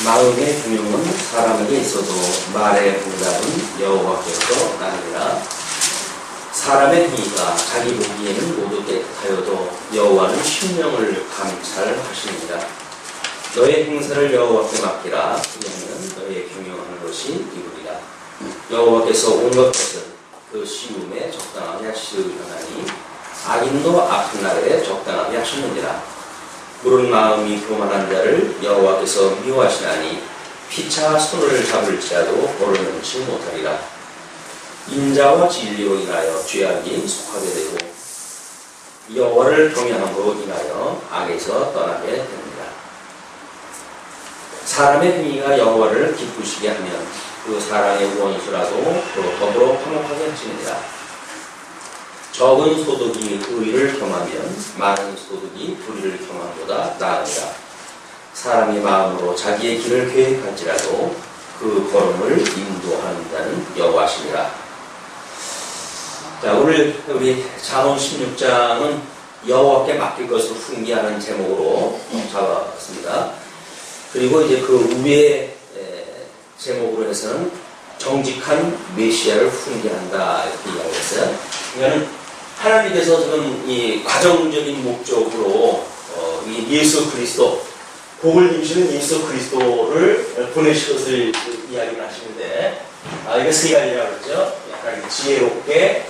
마음의 금융은 사람에게 있어도 말의 응답은 여호와께서 나느니라. 사람의 행위가 자기 보기에는 모두 깨끗하여도 여호와는 심령을 감찰하시느니라. 너의 행사를 여호와께 맡기라. 그러면 너의 경영하는 것이 이루리라. 여호와께서 온갖 것을 그 시움에 적당하게 하시려나니 악인도 아픈 날에 적당하게 하시느니라. 물은 마음이 교만한 자를 여호와께서 미워하시나니 피차 손을 잡을지라도 벌어넣지 못하리라. 인자와 진리로 인하여 죄악이 속하게 되고 여호와를 경외함으로 인하여 악에서 떠나게 됩니다. 사람의 행위가 여호와를 기쁘시게 하면 그 사람의 원수라도 더불어 화목하게 하시느니라. 적은 소득이 의를 경하면 많은 소득이 불의를 경함보다 나으니라. 사람이 마음으로 자기의 길을 계획할지라도 그 걸음을 인도하는 자는 여호와시니라. 자, 오늘 우리 잠언 16장은 여호와께 맡길 것을 훈계하는 제목으로 잡았습니다. 그리고 이제 그 위에 제목으로 해서는 정직한 메시아를 훈계한다 이렇게 이야기했어요. 그러니까 하나님께서 지금 이 과정적인 목적으로 이 예수 그리스도 복을 입으시는 예수 그리스도를 보내실 것을 이야기를 하시는데 이게 세 가지라고 그러죠. 약간 지혜롭게,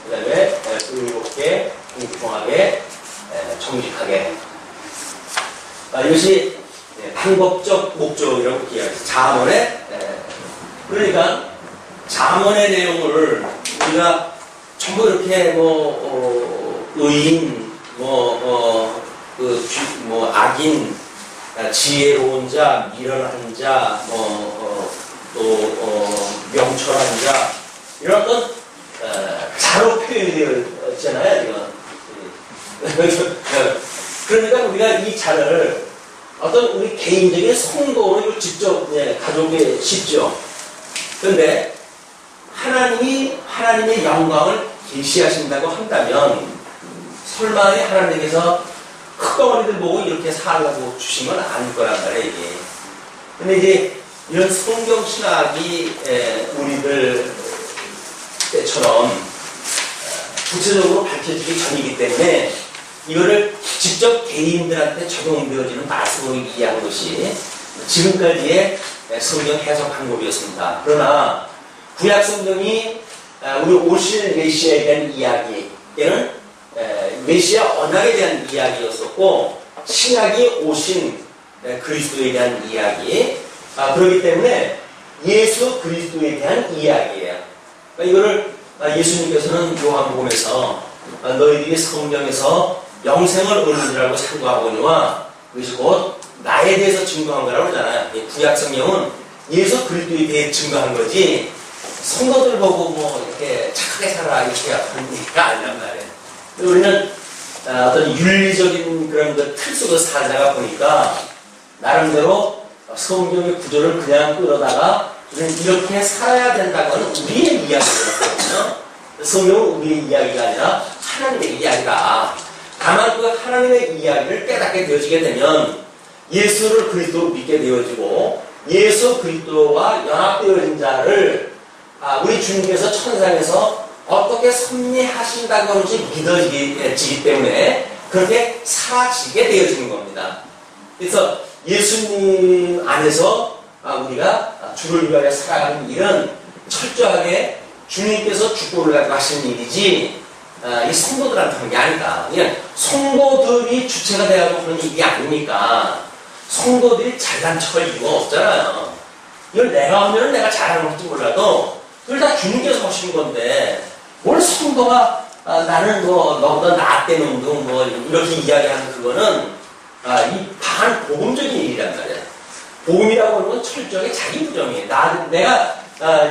그 다음에 의롭게, 공평하게, 정직하게. 이것이 방법적 목적이라고 이야기해요. 잠언의 그러니까 잠언의 내용을 우리가 전부 이렇게 의인, 악인, 지혜로운 자, 미련한 자, 또 명철한 자 이런 어떤 자로 표현이 되어 있잖아요, 지금. 그러니까 우리가 이 자를 어떤 우리 개인적인 성도로 직접 가져오기 쉽죠. 그런데 하나님의 영광을 계시하신다고 한다면 설마 하나님께서 흙덩어리들 보고 이렇게 살라고 주신 건 아닐 거란 말이에요, 이게. 근데 이제 이런 성경 신학이 우리들 때처럼 구체적으로 밝혀지기 전이기 때문에 이거를 직접 개인들한테 적용되어지는 말씀으로 이해한 것이 지금까지의 성경 해석 방법이었습니다. 그러나 구약 성경이 우리 오실 메시아에 대한 이야기에는 메시아 언약에 대한 이야기였었고 신약이 오신 그리스도에 대한 이야기, 그렇기 때문에 예수 그리스도에 대한 이야기예요. 이거를 예수님께서는 요한복음에서 너희들이 성경에서 영생을 얻는 줄알고 상고하거니와 그것이 곧 나에 대해서 증거한 거라고 그러잖아요. 구약 성경은 예수 그리스도에 대해 증거한 거지 성도들 보고 이렇게 착하게 살아라 이렇게 하는 얘기가 아니란 말이에요. 우리는 어떤 윤리적인 그런 틀 속에서 살다가 보니까 나름대로 성경의 구조를 그냥 끌어다가 우리는 이렇게 살아야 된다고 하는 우리의 이야기거든요. 성경은 우리의 이야기가 아니라 하나님의 이야기다. 다만 그 하나님의 이야기를 깨닫게 되어지게 되면 예수를 그리스도로 믿게 되어지고 예수 그리스도와 연합되어진 자를 우리 주님께서 천상에서 어떻게 섭리하신다고 하는 것이 믿어지기 때문에 그렇게 살아지게 되어지는 겁니다. 그래서 예수님 안에서 우리가 주를 위하여 살아가는 일은 철저하게 주님께서 주권을 가지고 하시는 일이지 이 성도들한테 하는 게 아니다. 그냥 성도들이 주체가 되어서 그런 일이 아니니까 성도들이 잘난 척할 이유가 없잖아요. 이걸 내가 하면 내가 잘하는 건지 몰라도 그걸 다 주님께서 하시는 건데 뭘 성도가 나는 너보다 낫대 놈도 이렇게 이야기하는 그거는 이 반복음적인 일이란 말이야. 복음이라고 하는 건 철저하게 자기 부정이에요. 내가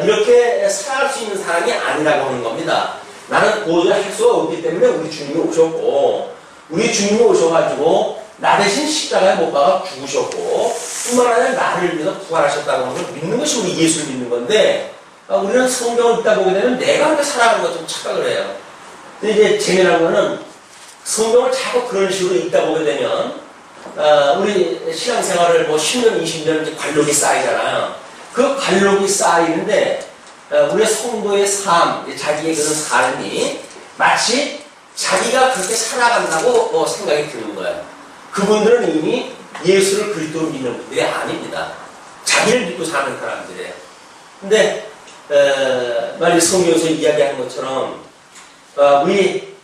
이렇게 살아갈 수 있는 사람이 아니라고 하는 겁니다. 나는 도저히 할 수가 없기 때문에 우리 주님이 오셨고 우리 주님이 오셔가지고 나 대신 십자가에 못 박아 죽으셨고 뿐만 아니라 나를 위해서 부활하셨다고 하는 걸 믿는 것이 우리 예수를 믿는 건데 우리는 성경을 읽다 보게 되면 내가 그렇게 살아가는 것처럼 착각을 해요. 근데 이제 재미난 거는 성경을 자꾸 그런 식으로 읽다 보게 되면 우리 신앙생활을 뭐 10년, 20년 이제 관록이 쌓이잖아요. 그 관록이 쌓이는데, 우리 성도의 삶, 자기의 그런 삶이 마치 자기가 그렇게 살아간다고 생각이 드는 거예요. 그분들은 이미 예수를 그리스도로 믿는 분들이 아닙니다. 자기를 믿고 사는 사람들이에요. 근데, 만약 성경에서 이야기하는 것처럼, 우리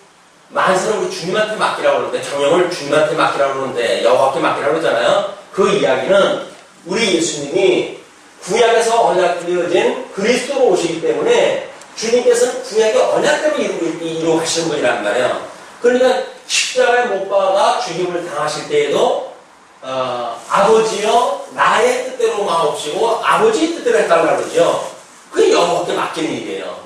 만사를 우리 주님한테 맡기라고 그러는데, 경영을 주님한테 맡기라고 그러는데, 여호와께 맡기라고 그러잖아요. 그 이야기는 우리 예수님이 구약에서 언약되어진 그리스도로 오시기 때문에 주님께서는 구약의 언약대로 이루어가시는 분이란 말이에요. 그러니까 십자가에 못 박아 죽임을 당하실 때에도 아버지여 나의 뜻대로 마옵시고 아버지의 뜻대로 해달라고 그러죠. 그게 여호와께 맡기는 일이에요.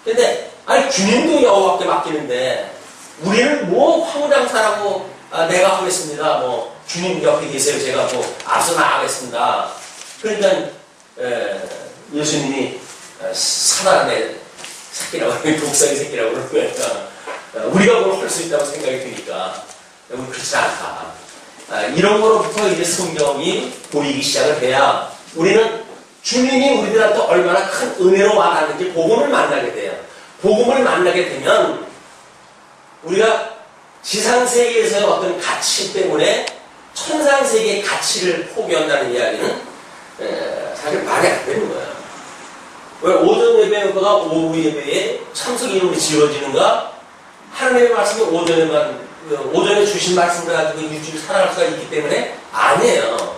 근데 아니 주님도 여호와께 맡기는데 우리는 뭐 황장사라고 내가 하겠습니다. 뭐 주님 옆에 계세요. 제가 뭐 앞서 나가겠습니다. 그러니까 예수님이 사단의 새끼라고 독사의 새끼라고 그러는 거니까 우리가 뭘 할 수 있다고 생각이 드니까 우리 그렇지 않다. 이런 거로부터 이제 성경이 보이기 시작을 해야 우리는 주님이 우리들한테 얼마나 큰 은혜로 와닿는지 복음을 만나게 돼요. 복음을 만나게 되면 우리가 지상세계에서의 어떤 가치 때문에 천상세계의 가치를 포기한다는 이야기는 사실 말이 안 되는 거예요. 왜 오전 예배가 오후 예배에 참석 이름이 지어지는가? 하나님의 말씀이 오전에 주신 말씀을 가지고 일주일 살아갈 수가 있기 때문에 아니에요.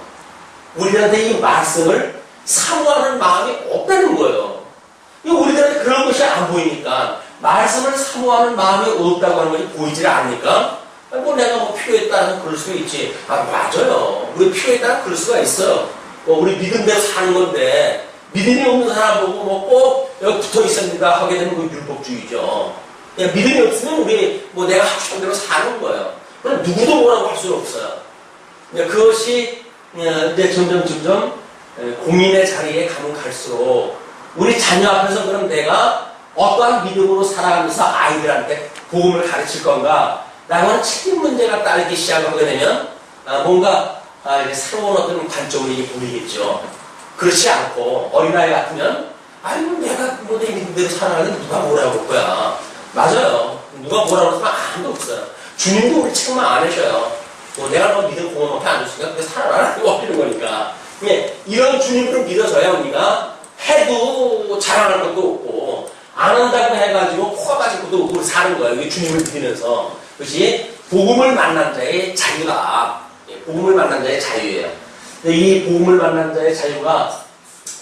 우리한테 이 말씀을 사모하는 마음이 없다는 거예요. 우리들한테 그런 것이 안 보이니까 말씀을 사모하는 마음이 없다고 하는 것이 보이질 않으니까 뭐 내가 뭐 필요에 따라서 그럴 수가 있지. 맞아요. 우리 필요에 따라 그럴 수가 있어요. 우리 믿음대로 사는 건데 믿음이 없는 사람 보고 뭐 꼭 여기 붙어 있습니다 하게 되는 건 율법주의죠. 믿음이 없으면 우리 뭐 내가 하고 싶은 대로 사는 거예요. 그럼 누구도 뭐라고 할 수는 없어요. 그것이 이제 점점 공인의 자리에 가면 갈수록 우리 자녀 앞에서 그럼 내가 어떠한 믿음으로 살아가면서 아이들한테 복음을 가르칠 건가 라고 하는 책임 문제가 따르기 시작하게 되면 뭔가 이제 새로운 어떤 관점이 보이겠죠. 그렇지 않고 어린아이 같으면 아니 내가 뭐 내 믿음대로 살아가는데 누가 뭐라고 할 거야. 맞아요. 누가 뭐라고 하면 아무도 없어요. 주님도 우리 책망 안 하셔요. 뭐 내가 뭐 믿음 공헌밖에 안 줬으니까 근데 살아라라고 하는 거니까. 이런 주님을 믿어줘야 우리가 해도 자랑할 것도 없고 안 한다고 해가지고 코가 빠질 것도 없고 사는 거예요. 이게 주님을 믿으면서. 그것이 복음을 만난 자의 자유다. 복음을 만난 자의 자유예요. 근데 이 복음을 만난 자의 자유가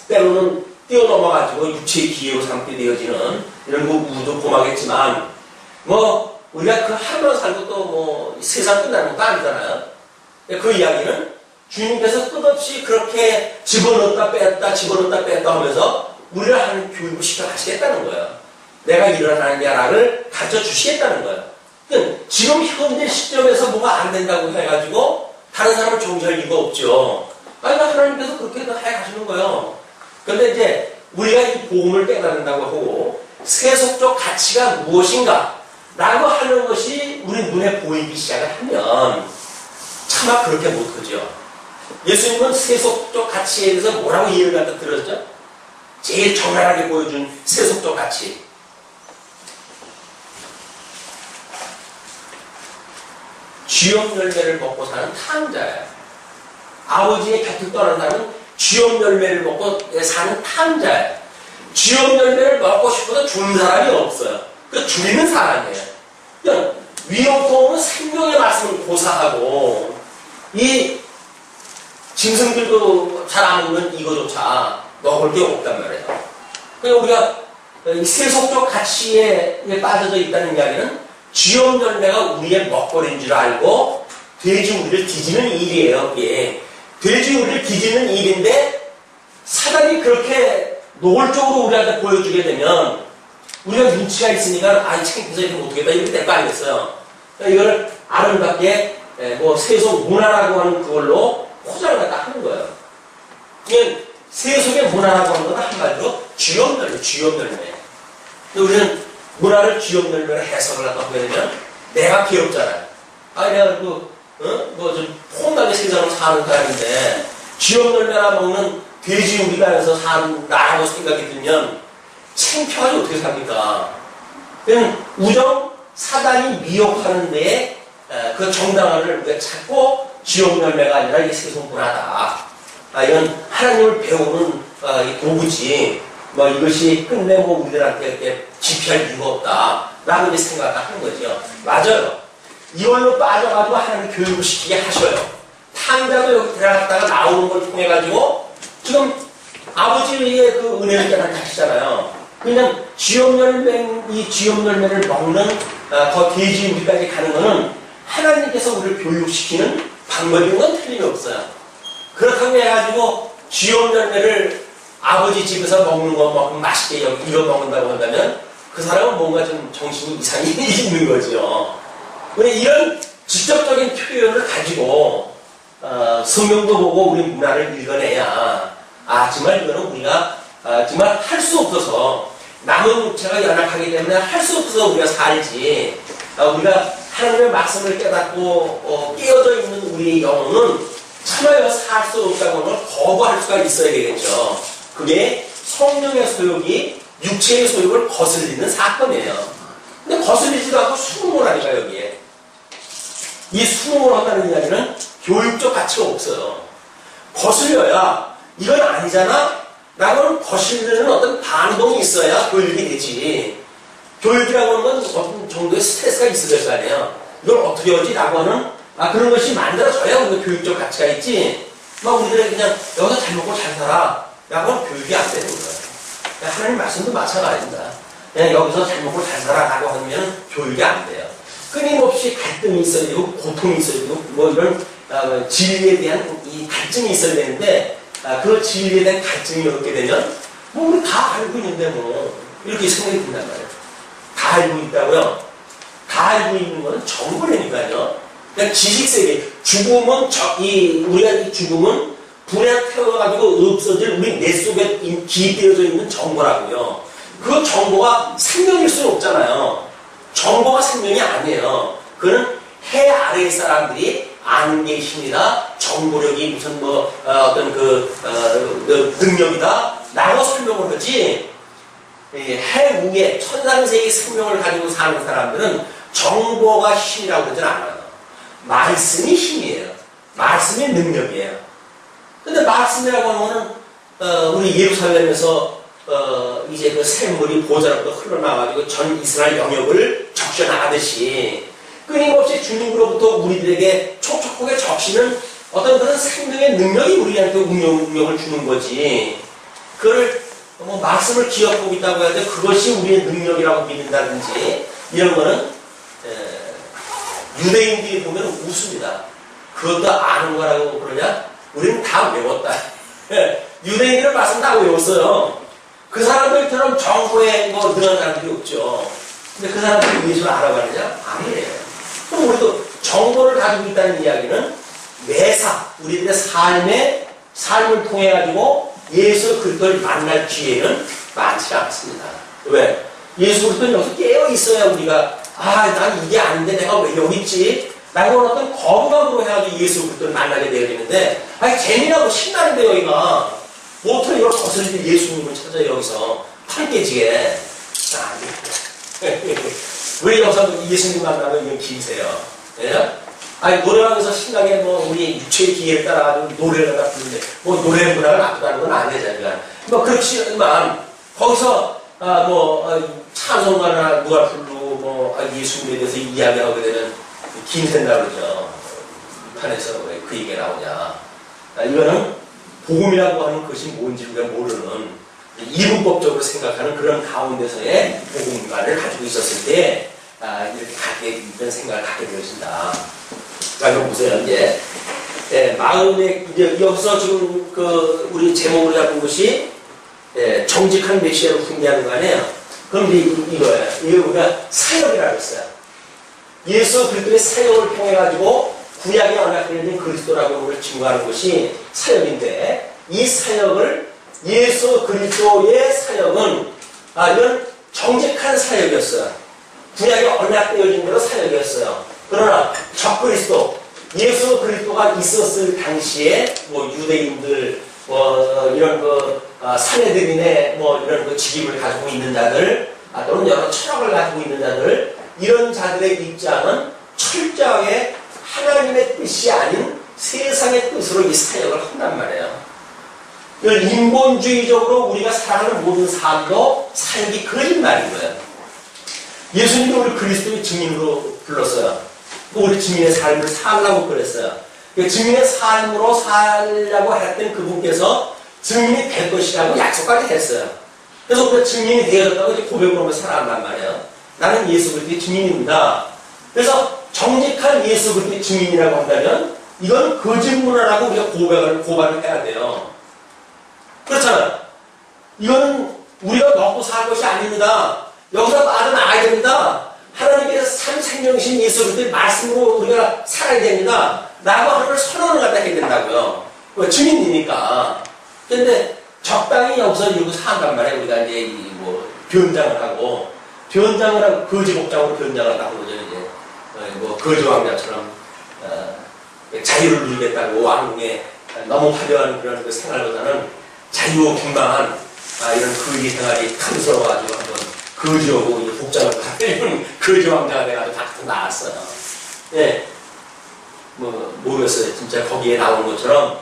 때로는 뛰어넘어가지고 육체의 기회로 삼게 되어지는 이런 거 우도 고마겠지만 뭐 우리가 그 하루만 살고 또 뭐 세상 끝나는 것도 아니잖아요. 그 이야기는 주님께서 끝없이 그렇게 집어넣었다 뺐다 하면서 우리를 하는 교육을 시켜가시겠다는 거예요. 내가 일어나는 나라를 가르쳐 주시겠다는 거예요. 그러니까 지금 현재 시점에서 뭐가 안 된다고 해가지고 다른 사람을 종지할 이유가 없죠. 아니, 하나님께서 그렇게 해가시는 거예요. 그런데 이제 우리가 이 복음을 깨닫는다고 하고 세속적 가치가 무엇인가 라고 하는 것이 우리 눈에 보이기 시작을 하면 차마 그렇게 못하죠. 예수님은 세속적 가치에 대해서 뭐라고 이해를 갖다 들었죠? 제일 적나라하게 보여준 세속적 가치. 쥐염 열매를 먹고 사는 탕자예요. 아버지의 곁을 떠난 사람은 쥐염 열매를 먹고 사는 탕자예요. 쥐염 열매를 먹고 싶어도 주는 사람이 없어요. 그 줄이는 사람이에요. 그냥 위협통은 생명의 말씀을 고사하고 이 짐승들도 잘 안 먹는 이거조차 먹을 게 없단 말이에요. 그러니까 우리가 이 세속적 가치에 빠져져 있다는 이야기는 쥐염 열매가 우리의 먹거리인 줄 알고 돼지우리를 뒤지는 일이에요. 이게 돼지우리를 뒤지는 일인데 사단이 그렇게 노골적으로 우리한테 보여주게 되면 우리가 눈치가 있으니까 이 창피해서 이렇게 못하겠다 이렇게 될 거 아니겠어요. 그러니까 이거를 아름답게 뭐 세속 문화라고 하는 그걸로 포장을 갖다 하는 거예요. 그냥 세속의 문화라고 하는 건 한마디로 쥐염 열매. 근데 우리는 문화를 쥐염 열매로 해석을 하다 보게 되면 내가 괴롭잖아요. 내가 뭐 좀 폼나게 생사로 사는 사람인데 쥐업 열매나 먹는 돼지 우리가 안에서 사는 나라고 생각이 들면 창피하지 어떻게 삽니까? 그냥 우정 사단이 미혹하는 데에 그 정당화를 우리가 찾고 쥐업 열매가 아니라 이게 세속문화다. 이건 하나님을 배우는 이 도구지. 뭐 이것이 끝내 뭐 우리들한테 이렇게 지피할 이유가 없다. 라고 이제 생각하는 거죠. 맞아요. 이걸로 빠져가지고 하나님 교육을 시키게 하셔요. 탕자도 여기 들어갔다가 나오는 걸 통해가지고 지금 아버지의 그 은혜를 깨닫하시잖아요. 그냥 쥐업 열매를 먹는 그 돼지 우리까지 가는 거는 하나님께서 우리를 교육시키는 방법인 건 틀림이 없어요. 그렇다고 해가지고 쥐업 열매를 아버지 집에서 먹는 것만큼 맛있게 이거 먹는다고 한다면 그 사람은 뭔가 좀 정신이 이상이 있는 거죠. 근데 이런 직접적인 표현을 가지고 성경도 보고 우리 문화를 읽어내야 정말 이거는 우리가 정말 할 수 없어서 남은 육체가 연약하기 때문에 할 수 없어서 우리가 살지 우리가 하나님의 말씀을 깨닫고 깨어져 있는 우리의 영혼은 참아야 살 수 없다고 하는 걸 거부할 수가 있어야 되겠죠. 그게 성령의 소욕이 육체의 소욕을 거슬리는 사건이에요. 근데 거슬리지도 않고 수긍을 하니까 여기에. 이 수긍을 한다는 이야기는 교육적 가치가 없어요. 거슬려야 이건 아니잖아? 라고는 거슬리는 어떤 반동이 있어야 교육이 되지. 교육이라고 하는 건 어떤 정도의 스트레스가 있어야 될 거 아니에요. 이걸 어떻게 하지? 라고 하는 그런 것이 만들어져야 우리가 교육적 가치가 있지. 막 우리들이 그냥 여기서 잘 먹고 잘 살아. 라고 하면 교육이 안 되는 거예요. 하나님 말씀도 마찬가지입니다. 그냥 여기서 잘 먹고 잘 살아. 라고 하면 교육이 안 돼요. 끊임없이 갈등이 있어야 되고 고통이 있어야 되고 뭐 이런 진리에 대한 이 갈증이 있어야 되는데 그 진리에 대한 갈증이 없게 되면 뭐 우리 다 알고 있는데 뭐 이렇게 생각이 든단 말이에요. 다 알고 있다고요? 다 알고 있는 거는 정보라니까요. 그냥 지식세계 죽음은 우리가 이 죽음은 불에 태워가지고 없어질 우리 뇌 속에 기입되어져 있는 정보라고요. 그 정보가 생명일 수는 없잖아요. 정보가 생명이 아니에요. 그거는 해 아래의 사람들이 아는 게 힘이다. 정보력이 무슨 어떤 능력이다. 라고 설명을 하지. 해 위에 천상세계의 생명을 가지고 사는 사람들은 정보가 힘이라고 그러진 않아요. 말씀이 힘이에요. 말씀이 능력이에요. 근데 말씀이라고 하는 거는 우리 예루살렘에서 이제 그 샘물이 보좌로부터 흘러나와가지고 전 이스라엘 영역을 적셔나가듯이 끊임없이 주님으로부터 우리들에게 촉촉하게 적시는 어떤 그런 생명의 능력이 우리한테 운명을 주는 거지. 그걸 뭐 말씀을 기억하고 있다고 해야 돼. 그것이 우리의 능력이라고 믿는다든지 이런 거는 유대인들이 보면 웃습니다. 그것도 아는 거라고 그러냐? 우리는 다 외웠다. 유대인들은 말씀 다 외웠어요. 그 사람들처럼 정보에 능한 사람들이 없죠. 근데 그 사람들이 예수를 알아가느냐? 아니에요. 그럼 우리도 정보를 가지고 있다는 이야기는 매사 우리들의 삶을 통해 가지고 예수 그리스도를 만날 기회는 많지 않습니다. 왜? 예수 그리스도는 여기서 깨어 있어야 우리가 난 이게 아닌데 내가 왜 여기 있지? 라고 하는 어떤 거부감으로 해가지고 예수 그리스도를 만나게 되어지는데 재미나고 신나는데 여기가 어떻게 이걸 거슬리는 예수님을 찾아요 여기서 판 깨지게 왜 여기서 예수님 만나면 이건 기세요? 예? 노래방에서 신나게 우리 육체의 기회에 따라가지고 노래를 갖다 부르는데 노래 문화가 나쁘다는 건 아니잖아요. 그렇지만 거기서 찬송가나 누가 부르고 예수님에 대해서 이야기하게 되면 김샌다 그러죠. 판에서 왜 그 얘기가 나오냐. 이거는 복음이라고 하는 것이 뭔지 우리가 모르는 이분법적으로 생각하는 그런 가운데서의 복음관을 가지고 있었을 때 이렇게 이런 생각을 갖게 되어진다. 이거 보세요. 이제 마음에 여기서 지금 우리 제목으로 잡은 것이 정직한 메시아를 훈계하는 거 아니에요. 그럼 이거예요. 이게 우리가 사역이라고 했어요. 예수 그리스도의 사역을 통해 가지고 구약에 언약되어진 그리스도라고 우리를 증거하는 것이 사역인데 이 사역을 예수 그리스도의 사역은 이건 정직한 사역이었어요. 구약에 언약되어진 대로 사역이었어요. 그러나 적그리스도 예수 있었을 당시에 뭐 유대인들 이런 사내들인의 이런 직임을 가지고 있는 자들 또는 여러 철학을 가지고 있는 자들 이런 자들의 입장은 철저하게 하나님의 뜻이 아닌 세상의 뜻으로 이 사역을 한단 말이에요. 인본주의적으로 우리가 살아가는 모든 삶도 사역이 거짓말인 거예요. 예수님도 우리 그리스도의 증인으로 불렀어요. 우리 증인의 삶을 살라고 그랬어요. 증인의 삶으로 살려고 했던 그분께서 증인이 될 것이라고 약속까지 했어요. 그래서 우리가 증인이 되어졌다고 이제 고백을 하면서 살아간단 말이에요. 나는 예수 그리스도의 증인입니다. 그래서 정직한 예수 그리스도의 증인이라고 한다면 이건 거짓말이라고 우리가 고발을 해야 돼요. 그렇잖아요. 이거는 우리가 먹고 살 것이 아닙니다. 여기서 빠져나가야 됩니다. 하나님께서 참 생명이신 예수 그리스도의 말씀으로 우리가 살아야 됩니다. 라고 하는 걸 선언을 갖다 해야 된다고요. 증인이니까. 근데 적당히 여기서 이러고 산단 말이에요. 우리가 이제 변장을 하고 거지 복장으로 변장을 하고 그죠. 이제 거지 왕자처럼 자유를 누리겠다고 왕궁에 너무 화려한 그런 생활보다는 자유분방한 이런 거지 생활이 탐스러워가지고 한번 거지하고 복장을 갖다는 거지 왕자가 돼가지고 다 나왔어요. 예. 모르겠어요. 진짜 거기에 나온 것처럼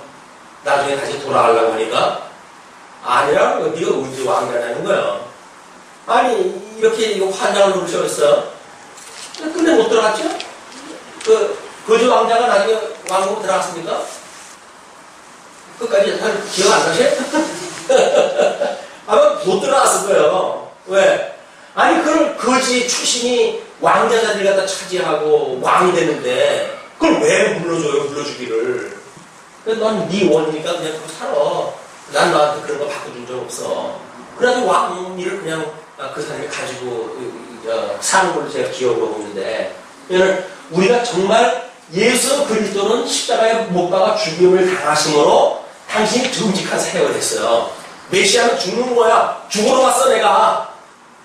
나중에 다시 돌아가려고 하니까 아니라고 네가 언제 왕자냐는 거예요. 아니 이렇게 환장을 누르셨어요. 근데 못 들어갔죠? 거지 왕자가 나중에 왕궁 들어갔습니까? 끝까지 기억 안 나세요? 아마 못 들어갔을 거예요. 왜? 아니 그걸 거지 출신이 왕자 자리를 갖다 차지하고 왕이 되는데 그걸 왜 불러주기를. 넌 네 원이니까 그냥 그거 살아. 난 너한테 그런 거 바꿔준 적 없어. 그래가지고 왕위를 그냥 그 사람이 가지고 사는 걸로 제가 기억하고 있는데 우리가 정말 예수 그리스도는 십자가에 못 박아 죽임을 당하심으로 당신이 정직한 사역을 했어요. 메시아는 죽는 거야. 죽으러 왔어 내가.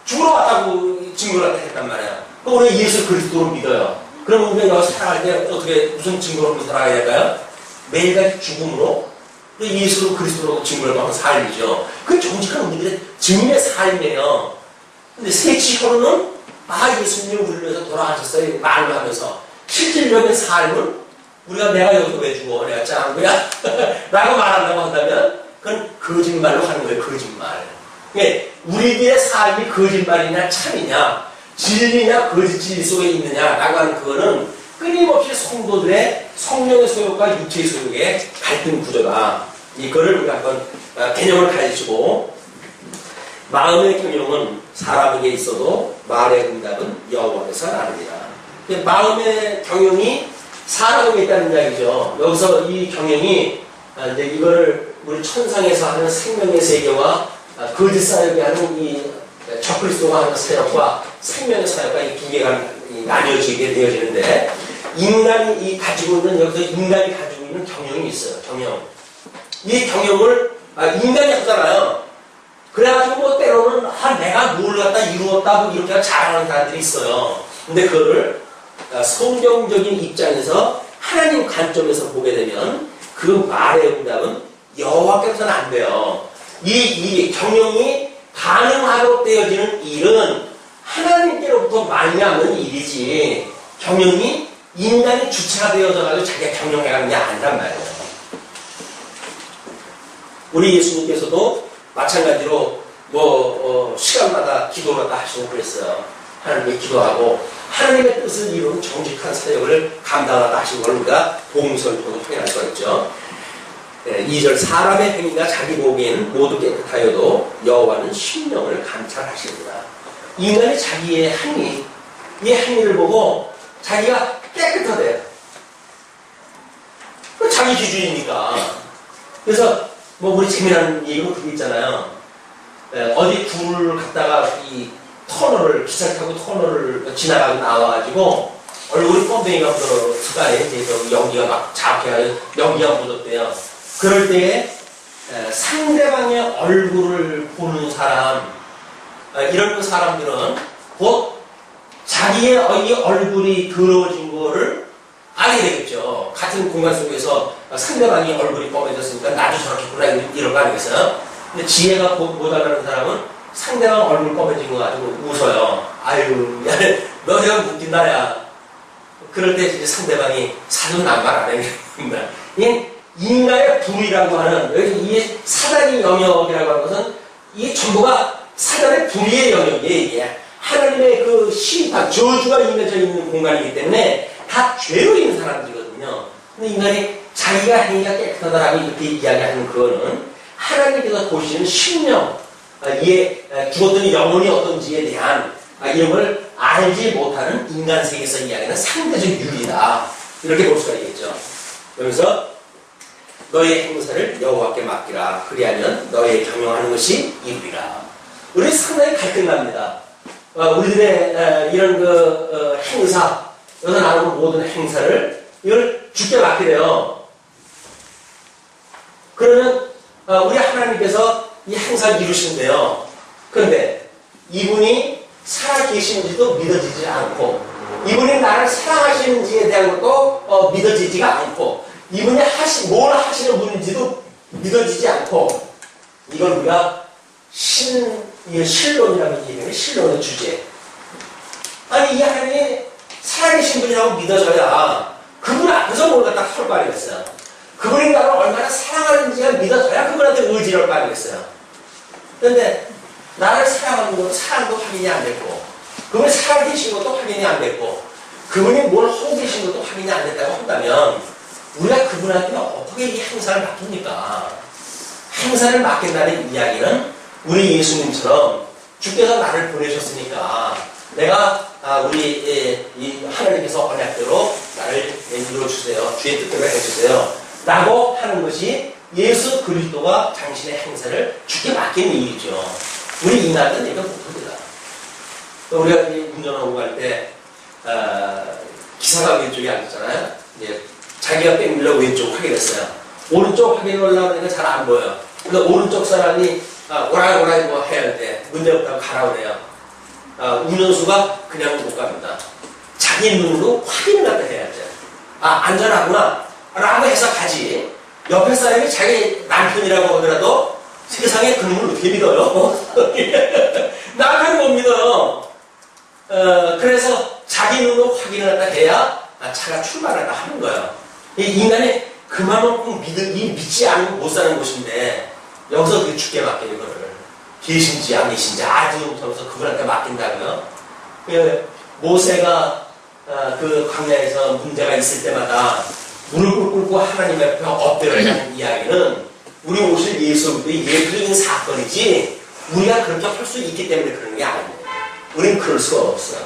죽으러 왔다고 증거를 했단 말이야. 그럼 우리가 예수 그리스도를 믿어요. 그럼 우리가 여기 살아갈 때 어떻게 무슨 증거로 살아가야 될까요? 매일같이 죽음으로 예수 그리스도로 증거를 하는 삶이죠. 그 정직한 우리들의 증인의 삶이에요. 근데 세치혀로는 예수님이 우리를 위해서 돌아가셨어요. 말을 하면서 실질적인 삶은 우리가 내가 여기서 왜 죽어? 내가 짱한 거야? 라고 말한다고 한다면 그건 거짓말로 하는 거예요. 거짓말. 우리들의 삶이 거짓말이냐 참이냐 진리냐 거짓 진리 속에 있느냐 라고 하는 그거는 끊임없이 성도들의 성령의 소욕과 육체의 소욕의 갈등 구조다. 이거를 우리가 한번 개념을 가르치고 마음의 경영은 사람에게 있어도 말의 응답은 여호와에서 나릅니다. 마음의 경영이 사람에게 있다는 이야기죠. 여기서 이 경영이 이제 이거를 우리 천상에서 하는 생명의 세계와 거짓 사역이 하는 이 적그리스도가 하는 사역과 생명의 사역과 이 두 개가 나뉘어지게 되어지는데 인간이 가지고 있는 여기서 인간이 가지고 있는 경영이 있어요. 경영. 이 경영을 인간이 하잖아요. 그래가지고 때로는 내가 뭘 갖다 이루었다 이렇게 자랑하는 사람들이 있어요. 근데 그거를 성경적인 입장에서 하나님 관점에서 보게 되면 그 말의 응답은 여호와께서는 안 돼요. 이 경영이 가능하도록 되어지는 일은 하나님께로부터 말미암는 일이지 경영이 인간이 주체가 되어져가지고 자기가 경영해가는 게 아니란 말이에요. 우리 예수님께서도 마찬가지로 시간마다 기도를 하다 하시고 그랬어요. 하나님께 기도하고 하나님의 뜻을 이루는 정직한 사역을 감당하다 하신 걸 우리가 복음서를 통해 확인할 수가 있죠. 2절 사람의 행위가 자기 보기에는 모두 깨끗하여도 여호와는 심령을 감찰하시리라. 인간이 자기의 행위, 이 행위를 보고 자기가 깨끗하대요. 자기 기준이니까. 그래서 우리 재미난 얘기가 그게 있잖아요. 어디 굴을 갔다가 이 터널을 기차를 타고 터널을 지나가고 나와가지고 얼굴이 껌댕이가 묻어 숟가락에 이제 연기가 막 자욱해가지고 연기가 묻었대요. 그럴 때에 상대방의 얼굴을 보는 사람 이런 사람들은 곧 자기의 이 얼굴이 더러워진 거를 알게 되겠죠. 같은 같은 공간 속에서 상대방이 얼굴이 검해졌으니까 나도 저렇겠구나 이런 거 아니겠어요? 근데 지혜가 모자라는 사람은 상대방 얼굴 검해진 거 가지고 웃어요. 아유, 야, 너 내가 웃긴다, 야. 그럴 때 이제 상대방이 사돈 남말 안 해줍니다. 이 인간의 불의라고 하는, 여기 이 사단의 영역이라고 하는 것은 이게 전부가 사단의 불의의 영역이에요, 이게. 하나님의 그 심판, 저주가 임해져 있는 공간이기 때문에 다 죄로 있는 사람들이거든요. 근데 인간이 자기가 행위가 깨끗하다라고 이렇게 이야기하는 그거는 하나님께서 보시는 심령, 죽었더니 영혼이 어떤지에 대한 이런 걸 알지 못하는 인간 세계에서 이야기하는 상대적 윤리다. 이렇게 볼 수가 있겠죠. 그러면서 너의 행사를 여호와께 맡기라. 그리하면 너의 경영하는 것이 이루리라. 우리 상당히 갈등납니다. 우리들의 이런 행사, 여기서 나오는 모든 행사를 이걸 주께 맡게 돼요. 그러면 우리 하나님께서 이 행사를 이루시는데요. 그런데 이분이 살아계신지도 믿어지지 않고, 이분이 나를 사랑하시는지에 대한 것도 믿어지지가 않고, 이분이 뭘 하시는 분인지도 믿어지지 않고, 이걸 우리가 신론이라고 얘기해요. 신론의 주제. 아니, 이 하나님이 살아계신 분이라고 믿어져야 그분 앞에서 뭘 갖다 할 거 아니겠어요. 그분이 나를 얼마나 사랑하는지가 믿어져야 그분한테 의지를 할 거 아니겠어요. 그런데 나를 사랑하는 것도 사랑도 확인이 안 됐고, 그분이 살아계신 것도 확인이 안 됐고, 그분이 뭘 하고 계신 것도 확인이 안 됐다고 한다면 우리가 그분한테는 어떻게 이 행사를 맡깁니까? 행사를 맡긴다는 이야기는 우리 예수님처럼 주께서 나를 보내셨으니까 내가 우리 하나님께서 언약대로 나를 이루어주세요. 주의 뜻대로 해주세요. 라고 하는 것이 예수 그리스도가 당신의 행사를 주께 맡기는 일이죠. 우리 인간은 이거 못합니다. 우리가 운전하고 갈 때 기사가 왼쪽에 앉았잖아요. 이제 자기가 백밀러 왼쪽 확인했어요. 오른쪽 확인을 하려고 하니까 잘 안 보여요. 근데 오른쪽 사람이 오라이 뭐 해야 할 때 문제없다고 가라 그래요. 운전수가 그냥 못 갑니다. 자기 눈으로 확인을 갖다 해야죠. 안전하구나 라고 해서 가지. 옆에 사람이 자기 남편이라고 하더라도 세상에 그놈을 어떻게 믿어요? 남편을 못 믿어요. 그래서 자기 눈으로 확인을 갖다 해야 차가 출발한다 하는 거예요. 이 인간이 그만큼 믿지 않으면 못 사는 곳인데 여기서 그게 죽게 맡기는 거를 계신지 안 계신지 아주 못하면서 그분한테 맡긴다고요. 모세가 그 광야에서 문제가 있을 때마다 무릎을 꿇고 하나님 앞에 엎드려라는 이야기는 우리 오실 예수의 예표적인 사건이지 우리가 그렇게 할 수 있기 때문에 그러는 게 아닙니다. 우리는 그럴 수가 없어요.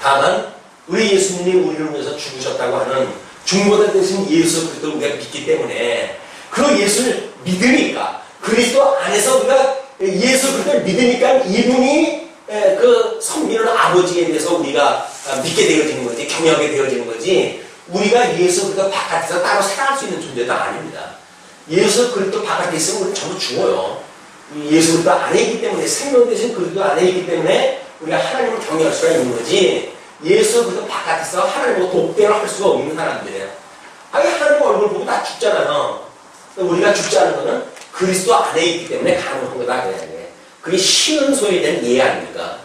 다만 우리 예수님이 우리를 위해서 죽으셨다고 하는 중보자 되신 예수 그리스도를 우리가 믿기 때문에 그 예수를 믿으니까 그리스도 안에서 우리가 예수 그리스도를 믿으니까 이분이 그 섬기는 아버지에 대해서 우리가 믿게 되어지는 거지, 경영하게 되어지는 거지, 우리가 예수 그리스도 바깥에서 따로 살아갈 수 있는 존재도 아닙니다. 예수 그리스도 바깥에 있으면 우리는 전부 죽어요. 예수 그리스도 안에 있기 때문에, 생명 되신 그리스도 안에 있기 때문에 우리가 하나님을 경외할 수가 있는 거지, 예수 그리스도 바깥에서 하나님과 독대를 할 수가 없는 사람들이에요. 아니, 하나님 얼굴 보고 다 죽잖아요. 우리가 죽지 않은 거는 그리스도 안에 있기 때문에 가능한 거다. 그게 시은소에 대한 이해 아닙니까?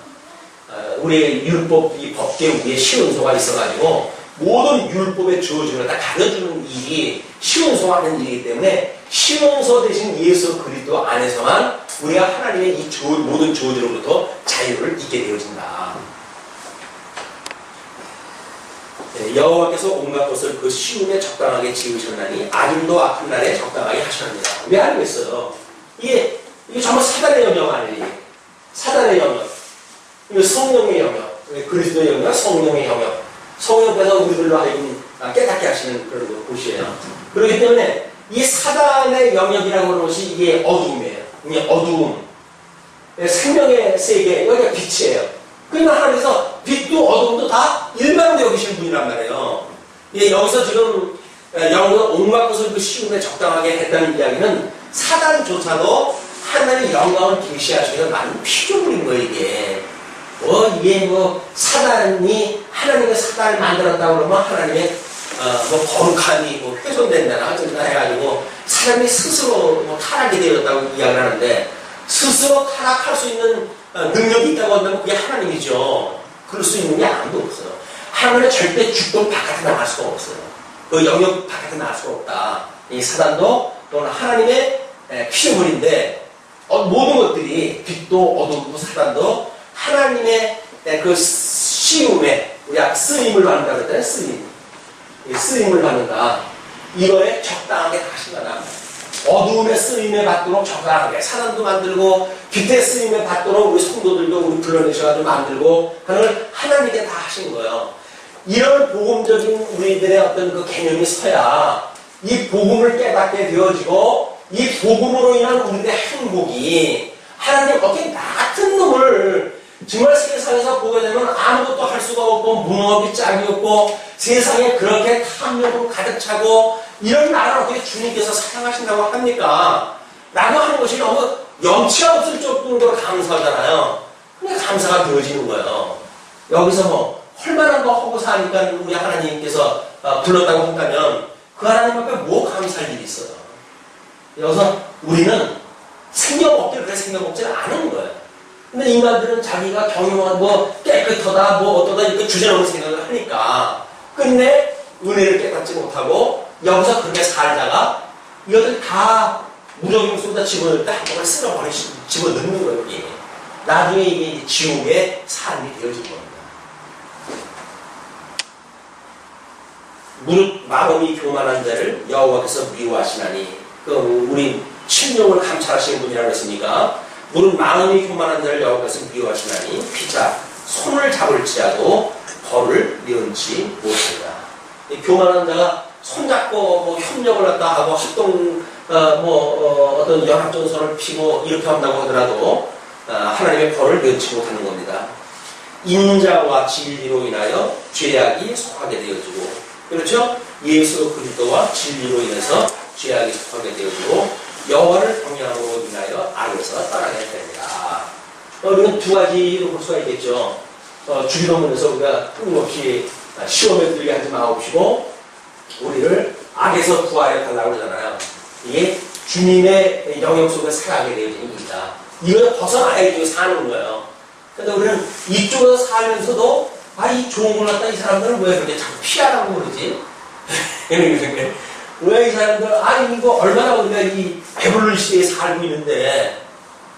우리의 율법, 이 법계 위에 시은소가 있어가지고 모든 율법의 저주를 다 가려주는 일이 시은소가 하는 일이기 때문에 시은소 대신 예수 그리스도 안에서만 우리가 하나님의 이 모든 저주로부터 자유를 잊게 되어진다. 여호와께서 온갖 것을 그 시움에 적당하게 지으셨나니 악인도 악한 날에 적당하게 하셨느니라. 왜 알겠어요? 이게 정말 사단의 영역 아니에요. 사단의 영역, 성령의 영역, 그리스도의 영역, 성령의 영역. 성령께서 우리들로 하여금 깨닫게 하시는 그런 곳이에요. 그렇기 때문에 이 사단의 영역이라고 하는 것이 이게 어두움이에요. 이게 어두움. 생명의 세계, 여기가 빛이에요. 그러니까 하나님께서 빛도 어둠도 다 일반으로 여기시는 분이란 말이에요. 여기서 지금 영어가 온갖 것을 그 시움에 적당하게 했다는 이야기는 사단조차도 하나님의 영광을 계시하시기 위해서 많은 피조물인 거예요, 이게. 이게 사단이 하나님의 사단을 만들었다고 그러면 하나님의 뭐 거룩함이 뭐 훼손된다나 어쩐다 해가지고 사람이 스스로 뭐 타락이 되었다고 이야기를 하는데 스스로 타락할 수 있는 능력이 있다고 한다면 그게 하나님이죠. 그럴 수 있는 게 아무도 없어요. 하나님은 절대 주권 바깥에 나갈 수가 없어요. 그 영역 바깥에 나갈 수가 없다. 이 사단도 또는 하나님의 피조물인데 모든 것들이 빛도 어둠도 사단도 하나님의 그 시움에 우리 아까 쓰임을 받는다고 했잖아요. 쓰임을 받는다. 이거에 적당하게 하신 거다. 어두움의 쓰임에 받도록 적당하게 사람도 만들고 빛의 쓰임에 받도록 우리 성도들도 우리 불러내셔가지고 만들고 하는 걸 하나님께 다 하신 거예요. 이런 복음적인 우리들의 어떤 그 개념이 서야 이 복음을 깨닫게 되어지고 이 복음으로 인한 우리들의 행복이 하나님 어떻게 나 같은 놈을 정말 세상에서 보게 되면 아무것도 할 수가 없고 무능하기 짝이 없고 세상에 그렇게 탐욕으로 가득 차고 이런 나라를 어떻게 주님께서 사랑하신다고 합니까? 라고 하는 것이 너무 염치가 없을 정도로 감사하잖아요. 근데 감사가 되어지는 거예요. 여기서 뭐 헐만한 거 하고 사니까 우리 하나님께서 불렀다고 한다면 그 하나님 앞에 뭐 감사할 일이 있어요. 여기서 우리는 생겨 먹기를 그래 생겨 먹지는 않은 거예요. 근데 인간들은 자기가 경영한 뭐 깨끗하다 뭐 어떠다 이렇게 주제넘는 생각을 하니까 끝내 은혜를 깨닫지 못하고 여기서 그렇게 살다가 이것을 다 무적용 쏟아 집어넣을 때 한번에 집어넣는 거예요. 이게. 나중에 이게 지옥의 삶이 되어진 겁니다. 무릇 마음이 교만한 자를 여호와께서 미워하시나니 우리 침종을 감찰하시는 분이라고 했으니까 무릇 마음이 교만한 자를 여호와께서 미워하시나니 피차 손을 잡을지라도 벌을 면치 못하리라. 교만한 자가 손잡고 뭐 협력을 갖다 하고 합동 어떤 연합전선을 피고 이렇게 한다고 하더라도 하나님의 벌을 면치 못하는 겁니다. 인자와 진리로 인하여 죄악이 속하게 되어지고 그렇죠? 예수 그리스도와 진리로 인해서 죄악이 속하게 되어지고 여호와를 경외함으로 인하여 악에서 떠나게 됩니다. 우리는 두 가지로 볼 수가 있겠죠. 주기도문에서 우리가 끊임없이 시험에 들게 하지 마옵시고 우리를 악에서 구하여 달라고 그러잖아요. 이게 주님의 영역 속에 살아가게 되어지는 겁니다. 이걸 벗어나야 사는 거예요. 그런데 우리는 이쪽에서 살면서도 이 좋은 걸 갖다 이 사람들은 왜 그렇게 자꾸 피하라고 그러지? 왜 이 사람들 이거 얼마나 우리가 이 배부른 시대에 살고 있는데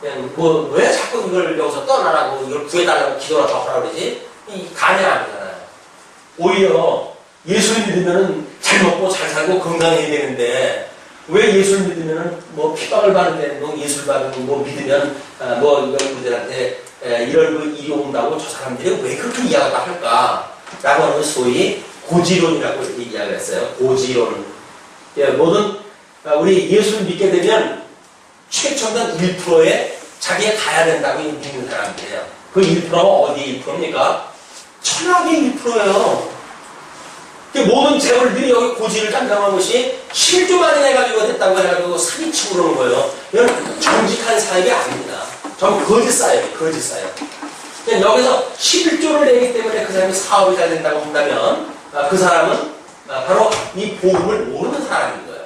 왜 자꾸 이걸 여기서 떠나라고 이걸 구해달라고 기도라도 하라고 그러지? 이 간이 아니잖아요. 오히려 예수를 믿으면 잘 먹고 잘 살고 건강해야 되는데 왜 예수를 믿으면 뭐 핍박을 받는데 뭐 예수를 받으면 뭐 믿으면 뭐 이런 분들한테 이런 그 일이 온다고 저 사람들이 왜 그렇게 이야기를 할까? 라고 하는 것이 소위 고지론이라고 이렇게 이야기를 했어요. 고지론. 모든 우리 예수를 믿게 되면 최첨단 1%에 자기가 가야 된다고 믿는 사람들이에요. 그 1%가 어디 1%입니까? 천학의 1%예요. 모든 재벌들이 여기 고지를 담당한 것이 7조 만에 해가지고 됐다고 해가지고 사기치고 그러는 거예요. 이건 정직한 사역이 아닙니다. 전부 거짓 사역이에요. 거짓 사역. 여기서 11조를 내기 때문에 그 사람이 사업이 잘 된다고 한다면 그 사람은 바로 이 복음을 모르는 사람인 거예요.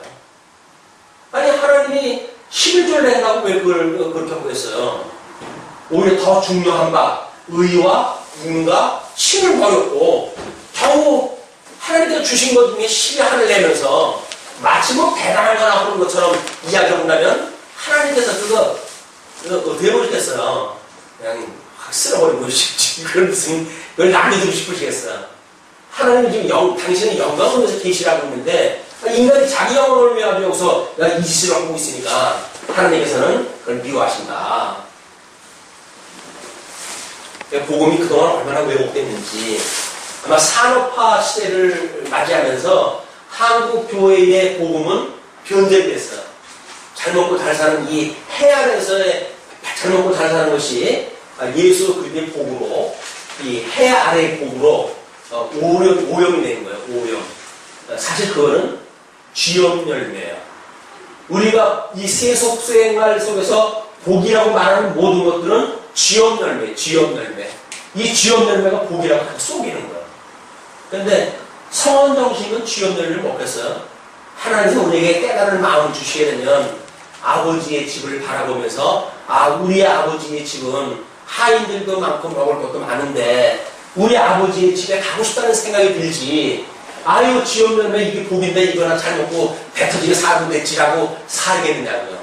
아니 하나님이 11조를 낸다고 왜 그렇게 하고 있어요? 오히려 더 중요한 바 의와 운과 신을 버렸고 겨우 하나님께서 주신 것 중에 12한을 내면서 마치 뭐 대단한 거나 그런 것처럼 이야기를 한다면 하나님께서 그거 어떻게 보시겠어요? 그냥 확 쓸어버리고 싶지. 그걸 그걸 남겨두고 싶으시겠어요? 하나님은 지금 당신은 영광을 위해서 계시라고 있는데 인간이 자기 영광을 위하여 여기서 이 짓을 하고 있으니까 하나님께서는 그걸 미워하신다. 복음이 그동안 얼마나 왜곡됐는지 아마 산업화 시대를 맞이하면서 한국 교회의 복음은 변절됐어요. 잘 먹고 잘 사는 이 해안에서의 잘 먹고 잘 사는 것이 예수 그리스도의 복으로 이 해 아래의 복으로 오염이 되는 거예요. 오염. 사실 그거는 쥐염 열매예요. 우리가 이 세속생활 속에서 복이라고 말하는 모든 것들은 쥐염 열매, 쥐염 열매. 이 쥐염 열매가 복이라고 속이는 거예요. 그런데 성원 정신은 쥐 없는 일을 먹겠어요? 하나님이 우리에게 깨달을 마음을 주시게 되면 아버지의 집을 바라보면서 우리 아버지의 집은 하인들도 많고 먹을 것도 많은데 우리 아버지의 집에 가고 싶다는 생각이 들지. 아유, 쥐 없는 왜 이게 복인데 이거나 잘 먹고 배 터지게 살고 됐지라고 살게 되냐고요.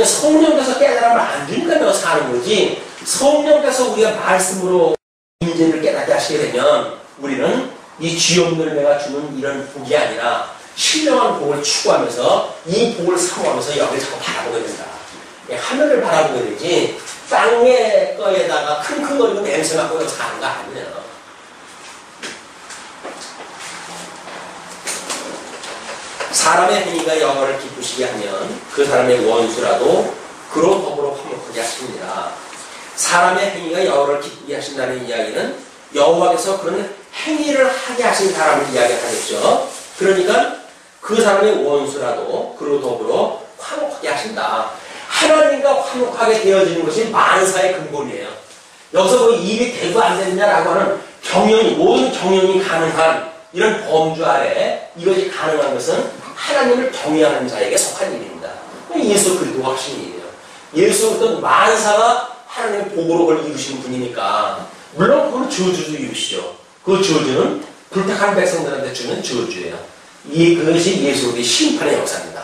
성령께서 깨달음을 안 주니까 사는 거지. 성령께서 우리가 말씀으로 인재를 깨닫게 하시게 되면 우리는 이 쥐 없는 내가 주는 이런 복이 아니라 신령한 복을 추구하면서 이 복을 사모하면서 여기를 자꾸 바라보게 된다. 하늘을 바라보게 되지 땅의 거에다가 킁킁거리고 냄새 맡고 사는 거 아니에요. 사람의 행위가 여호와를 기쁘시게 하면 그 사람의 원수라도 그로 더불어 화목하게 하십니다. 사람의 행위가 여호와를 기쁘게 하신다는 이야기는 여호와께서 그런 행위를 하게 하신 사람을 이야기하겠죠. 그러니까 그 사람의 원수라도 그로 더불어 화목하게 하신다. 하나님과 화목하게 되어지는 것이 만사의 근본이에요. 여기서 뭐 입이 되고 안 되느냐라고 하는 경영이, 모든 경영이 가능한 이런 범주 아래 이것이 가능한 것은 하나님을 경외하는 자에게 속한 일입니다. 예수 그리스도가 하신 일이에요. 예수 어떤 만사가 하나님의 복으로 이루신 분이니까 물론 그건 저주도 이루시죠. 그 저주는 불택한 백성들한테 주는 저주예요. 그것이 예수의 심판의 역사입니다.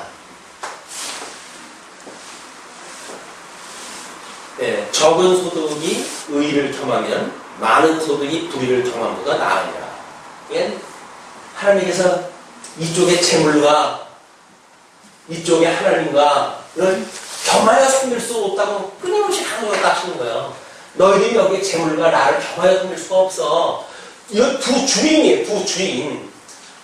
네, 적은 소득이 의를 겸하면 많은 소득이 불의를 겸함보다 나으니라. 하나님께서 이쪽에 재물과 이쪽에 하나님과 이런 겸하여 섬길 수 없다고 끊임없이 강조를 하시는 거예요. 너희들이 여기에 재물과 나를 겸하여 섬길 수가 없어. 이거 두 주인이에요. 두 주인.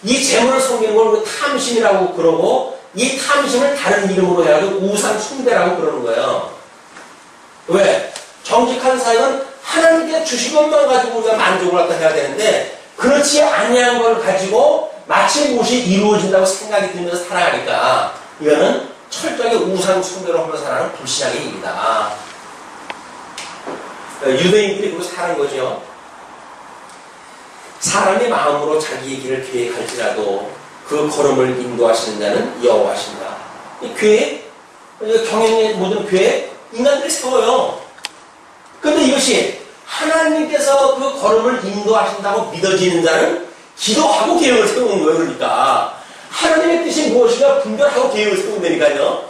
이 재물을 섬기는 걸 탐심이라고 그러고 이 탐심을 다른 이름으로 해가지고 우상 숭배라고 그러는 거예요. 왜? 정직한 사역은 하나님께 주신 것만 가지고 우리가 만족을 갖다 해야 되는데 그렇지 아니한 걸 가지고 마치 무엇이 이루어진다고 생각이 들면서 살아가니까 이거는 철저하게 우상 숭배로 하면서 살아가는 불신앙의 일이다. 유대인들이 그렇게 사는 거죠. 사람의 마음으로 자기의 길을 계획할지라도 그 걸음을 인도하시는 자는 여호와신다. 이 계획, 경영의 모든 계획 인간들이 세워요. 그런데 이것이 하나님께서 그 걸음을 인도하신다고 믿어지는 자는 기도하고 계획을 세우는 거예요. 그러니까 하나님의 뜻이 무엇인가 분별하고 계획을 세운다니까요.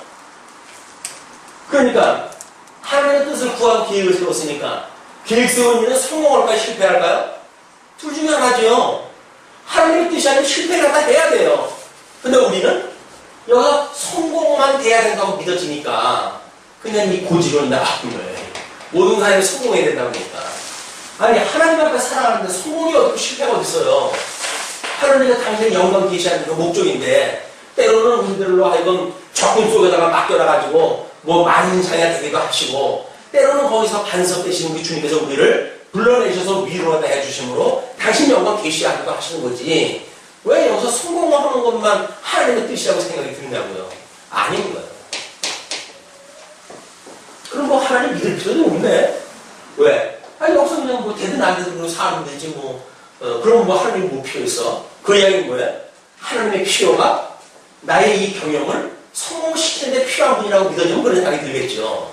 그러니까 하나님의 뜻을 구하고 계획을 세웠으니까 계획 세운 일은 성공할까요? 실패할까요? 둘 중에 하나죠. 하나님의 뜻이 아니면 실패를 다 해야 돼요. 근데 우리는 여기서 성공만 돼야 된다고 믿어지니까 그냥 이 고지론이 나쁜 거예요. 모든 사람이 성공해야 된다고 하니까. 아니 하나님 앞에 살아가는데 성공이 어떻게 실패가 어디 있어요. 하나님이 당신의 영광 계시하는 그 목적인데 때로는 우리들로 하여금 적군 속에다가 맡겨놔가지고 뭐 만인장애 되기도 하시고 때로는 거기서 간섭되시는 게 주님께서 우리를 불러내셔서 위로하다 해주심으로 당신 영광 계시하기도 하시는 거지 왜 여기서 성공하는 것만 하나님의 뜻이라고 생각이 드냐고요. 아닌 거예요. 그럼 뭐 하나님 믿을 필요도 없네. 왜? 아니 여기서 그냥 뭐 되든 안 되든 사는 되지 뭐 그럼 뭐 하나님 뭐 필요 있어? 그 이야기는 뭐예요? 하나님의 필요가 나의 이 경영을 성공시키는 데 필요한 분이라고 믿어지면 그런 생각이 들겠죠.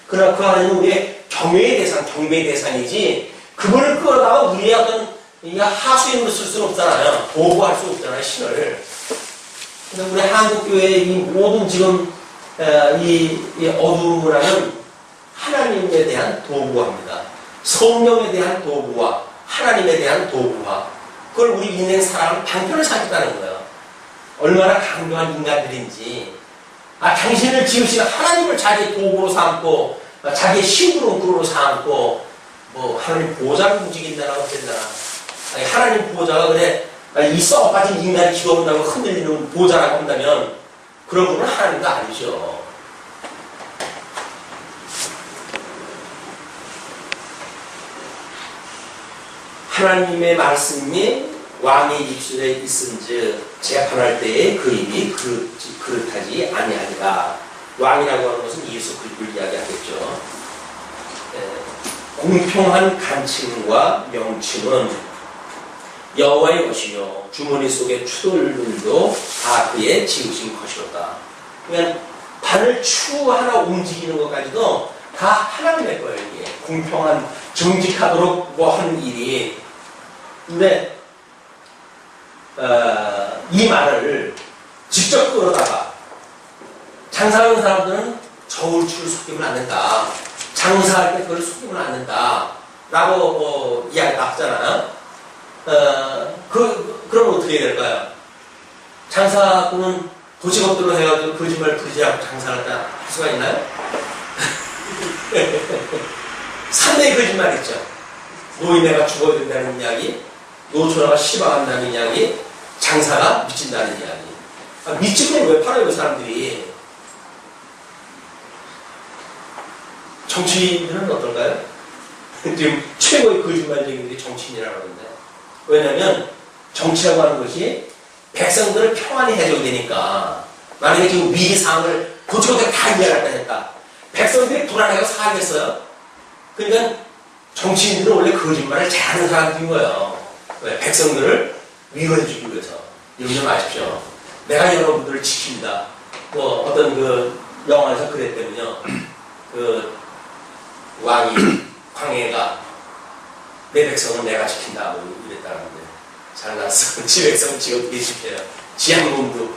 그러나 그 하나님은 우리의 경외의 대상, 경배의 대상이지 그분을 끌어다가 우리의 어떤 하수인으로 쓸 수는 없잖아요. 보호할 수 없잖아요. 신을. 근데 우리 한국교회의 이 모든 지금 이 어두운 문화는 하나님에 대한 도구화입니다. 성령에 대한 도구화, 하나님에 대한 도구화. 그걸 우리 인생 사람은 방편을 삼겠다는 거예요. 얼마나 강도한 인간들인지. 당신을 지으신 하나님을 자기의 도구로 삼고, 자기의 심부름꾼으로 삼고, 뭐, 하나님 보좌를 움직인다나 어쨌다나. 하나님 보좌가 그래, 이 썩어빠진 인간이 기도한다고 흔들리는 보좌라고 한다면, 그런 분은 하나님도 아니죠. 하나님의 말씀이 왕의 입술에 있은즉 재판할 때에 그 입이 그릇하지 아니하리라. 왕이라고 하는 것은 예수 그리스도를 이야기하겠죠. 공평한 간칭과 명칭은 여호와의 것이요 주머니 속의 추돌들도 다 그의 지으신 것이었다. 그러니까 바늘 추 하나 움직이는 것까지도 다 하나님의 거예요. 이게 공평한 정직하도록 뭐 하는 일이. 근데 이 말을 직접 끌어다가 장사하는 사람들은 저울추를 속이면 안 된다. 장사할 때 그걸 속이면 안 된다. 라고 이야기가 하잖아. 그럼 어떻게 해야 될까요? 장사꾼은 도시것들로 해가지고 거짓말 부리지 않고 장사할 때 할 수가 있나요? 상당히 거짓말이죠. 노인네가 죽어야 된다는 이야기, 노처녀가 시방한다는 이야기, 장사가 미친다는 이야기. 미치면 왜 팔아요, 그 사람들이? 정치인들은 어떨까요? 지금 최고의 거짓말쟁이들이 정치인이라고 하는데. 왜냐면 정치라고 하는 것이 백성들을 평안히 해줘야 되니까. 만약에 지금 위기상황을 도저히 다 이해할까 했다. 백성들이 불안해서 살겠어요? 그러니까 정치인들은 원래 거짓말을 잘하는 사람들인 거예요. 왜? 백성들을 위로해주기 위해서. 염려 마십시오. 내가 여러분들을 지킵니다. 뭐 어떤 그 영화에서 그랬다면요. 그 왕이 광해가 내 백성은 내가 지킨다 뭐 이랬다는데 잘났어. 지 백성은 지 어떻게 지켜요? 지 한 몸도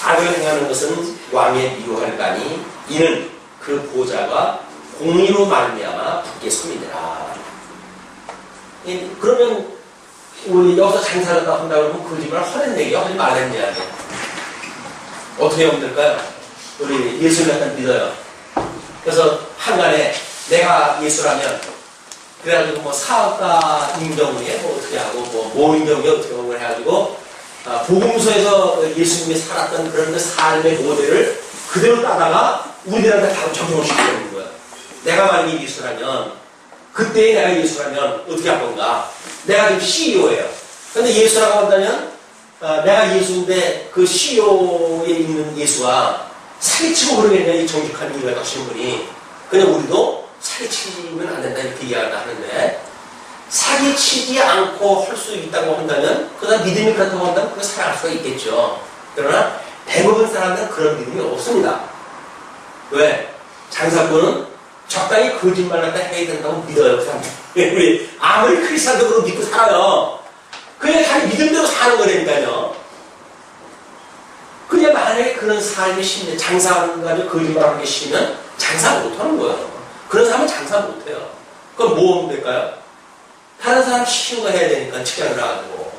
악을 행하는 것은 왕에 미워할까니 이는 그 보좌가 공의로 말미암아 굳게 섬이니라. 그러면 우리 여기서 장사를 한다고 그러면 거짓말 허는 얘기야? 하지 말라는 이야기야. 어떻게 하면 될까요? 우리 예수를 약간 믿어요. 그래서 한간에 내가 예수라면 그래가지고 뭐 사업가 임경우에 뭐 어떻게 하고 뭐 임경우에 어떻게 하고 해가지고 복음서에서 예수님이 살았던 그런 그 삶의 모델을 그대로 따다가 우리들한테 바로 적용을 시키는 거야. 내가 만약에 예수라면 그때의 내가 예수라면 어떻게 할 건가? 내가 지금 CEO예요. 근데 예수라고 한다면 내가 예수인데 그 CEO에 있는 예수가 사기치고 그러겠냐 이 정직한 이유를 가시는 분이. 그냥 우리도 사기치면 안 된다 이렇게 이야기를 하는데 사기치지 않고 할 수 있다고 한다면 그다음 믿음이 그렇다고 한다면 그거 살아갈 수가 있겠죠. 그러나 대부분 사람들은 그런 믿음이 없습니다. 왜? 장사꾼은 적당히 거짓말 갖다 해야 된다고 믿어요. 우리 아무리 크리스찬도 그런 믿고 살아요. 그냥 자기 믿음대로 사는 거라니까요. 그냥 만약에 그런 삶이 심해 장사하는 가지고 거짓말하는 게 심하면 장사 못하는 거예요. 그런 사람은 장사 못해요. 그럼 뭐 하면 될까요? 다른 사람 시키는 거 해야 되니까 직장을 나가지고.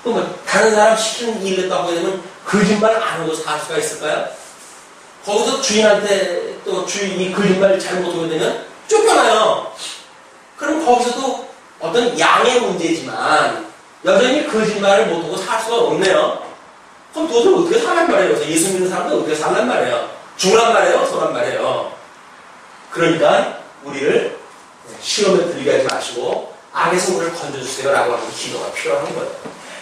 그럼 다른 사람 시키는 일을 했다고 하면 거짓말 안 하고 살 수가 있을까요? 거기서 주인한테 또 주인이 거짓말 잘못하게 되면 쫓겨나요. 그럼 거기서도 어떤 양의 문제지만 여전히 거짓말을 못하고 살 수가 없네요. 그럼 도대체 어떻게 살란 말이에요? 그래서 예수 믿는 사람들 어떻게 살란 말이에요? 죽란 말이에요? 서란 말이에요? 그러니까 우리를 시험에 들리게 하지 마시고 악에서 우리를 건져주세요 라고 하는 기도가 필요한 거예요.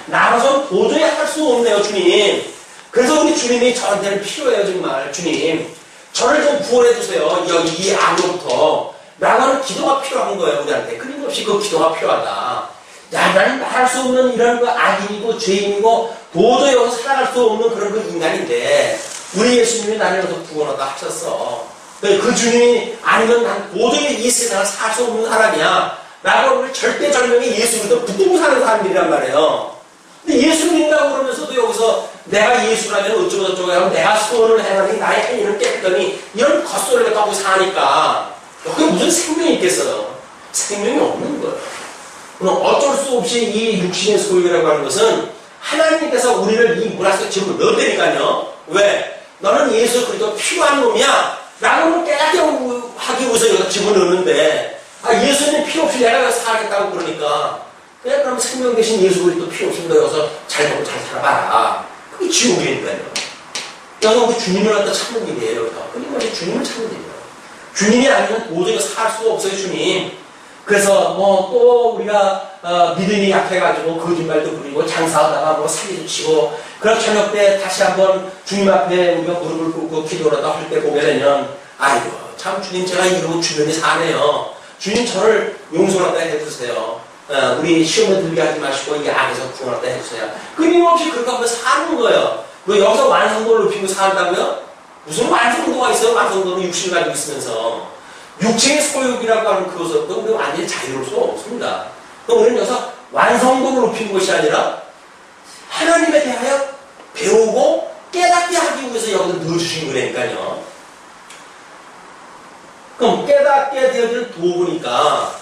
나로선 도저히 할 수 없네요, 주님. 그래서 우리 주님이 저한테는 필요해요, 정말. 주님, 저를 좀 구원해주세요. 여기 이 악으로부터. 라고 하는 기도가 필요한 거예요, 우리한테. 끊임없이 그 기도가 필요하다. 야, 나는 말할 수 없는 이런 그 악인이고 죄인이고 도저히 여기서 살아갈 수 없는 그런 그 인간인데 우리 예수님이 나를 여기서 구원하다 하셨어. 그 주님이 아니면 난 도저히 이 세상을 살 수 없는 사람이야. 라고 우리 절대절명의 예수 믿어 붙들고 사는 사람들이란 말이에요. 근데 예수 믿는다고 그러면서도 여기서 내가 예수라면 어쩌고저쩌고 하고 내가 소원을 해가니 나의 행위를 깨끗하니 이런 겉소리를 갖고 사니까 여기 무슨 생명이 있겠어요? 생명이 없는 거예요. 그럼 어쩔 수 없이 이 육신의 소유라고 하는 것은 하나님께서 우리를 이 문화 속에 집어 넣으니까요. 왜? 너는 예수 그리스도 필요한 놈이야. 라고 깨끗하기 위해서 여기다 집어넣는데 예수님 필요 없이 내가 여기서 살겠다고 그러니까 그럼 생명 대신 예수 그리스도 필요 없이 너 여기서 잘 먹고 잘 살아봐라. 그게 지옥이니까요. 여기서 우리 주님을 갖다 찾는 일이에요. 여기서. 그러니까 주님을 찾는 일이에요. 주님이 아니면 도저히 살 수가 없어요, 주님. 그래서 또 우리가 믿음이 약해가지고 거짓말도 부리고 장사하다가 사기도 치고 그럼 저녁 때 다시 한번 주님 앞에 우리가 무릎을 꿇고 기도를 하다 할 때 보게 되면 아이고 참 주님 제가 이러고 주변에 사네요. 주님 저를 용서하다 해주세요. 우리 시험에 들게 하지 마시고 이 악에서 구원하다 해주세요. 끊임없이 그렇게 하면 사는 거예요. 너 여기서 완성도를 높이고 산다고요? 무슨 완성도가 있어요? 완성도는 육신을 가지고 있으면서. 육체의 소욕이라고 하는 그것은 우리 완전히 자유로울 수가 없습니다. 그럼 우리는 여기서 완성도를 높이는 것이 아니라 하나님에 대하여 배우고 깨닫게 하기 위해서 여기서 넣어주신 거라니까요. 그럼 깨닫게 되어진 도구니까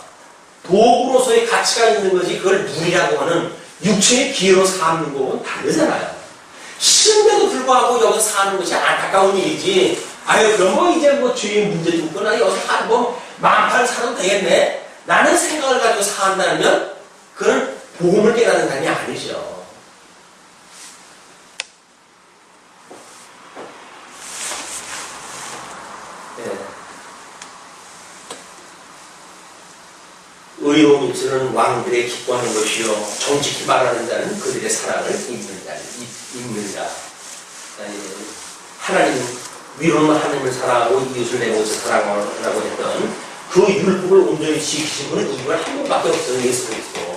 도구로서의 가치가 있는 거지 그걸 누리라고 하는 육체의 기회로 사는 거는 다르잖아요. 싫은데도 불구하고 여기서 사는 것이 안타까운 일이지. 아유 그럼 뭐 이제 뭐 주인 문제 있거나 여기서 뭐 만팔 살아도 되겠네. 라는 생각을 가지고 산다면 그건 복음을 깨닫는 사람이 아니죠. 의로운 입술은 왕들의 기뻐하는 것이요 정직히 말하는 자는 그들의 사랑을 입는다. 하나님 위로는 하나님을 사랑하고 이웃을 내 몸에서 사랑하라고 했던 그 율법을 온전히 지키신 분은 이분은 한 분밖에 없어요. 예수 그리스도.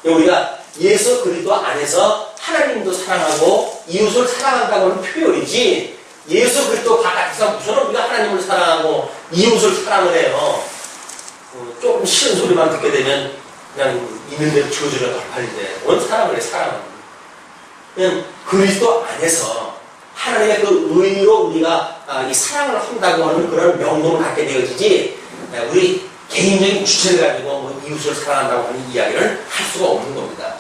우리가 예수 그리스도 안에서 하나님도 사랑하고 이웃을 사랑한다고 하는 표현이지 예수 그리스도 바깥에서 무슨 우리가 하나님을 사랑하고 이웃을 사랑을 해요. 조금 싫은 소리만 듣게 되면 그냥 있는 대로 주어주려 덜팔린데 뭔 사랑을 해 사랑은 그냥 그리스도 안에서 하나님의 그 의로 우리가 이 사랑을 한다고 하는 그런 명분을 갖게 되어지지 우리 개인적인 주체를 가지고 뭐 이웃을 사랑한다고 하는 이야기를 할 수가 없는 겁니다.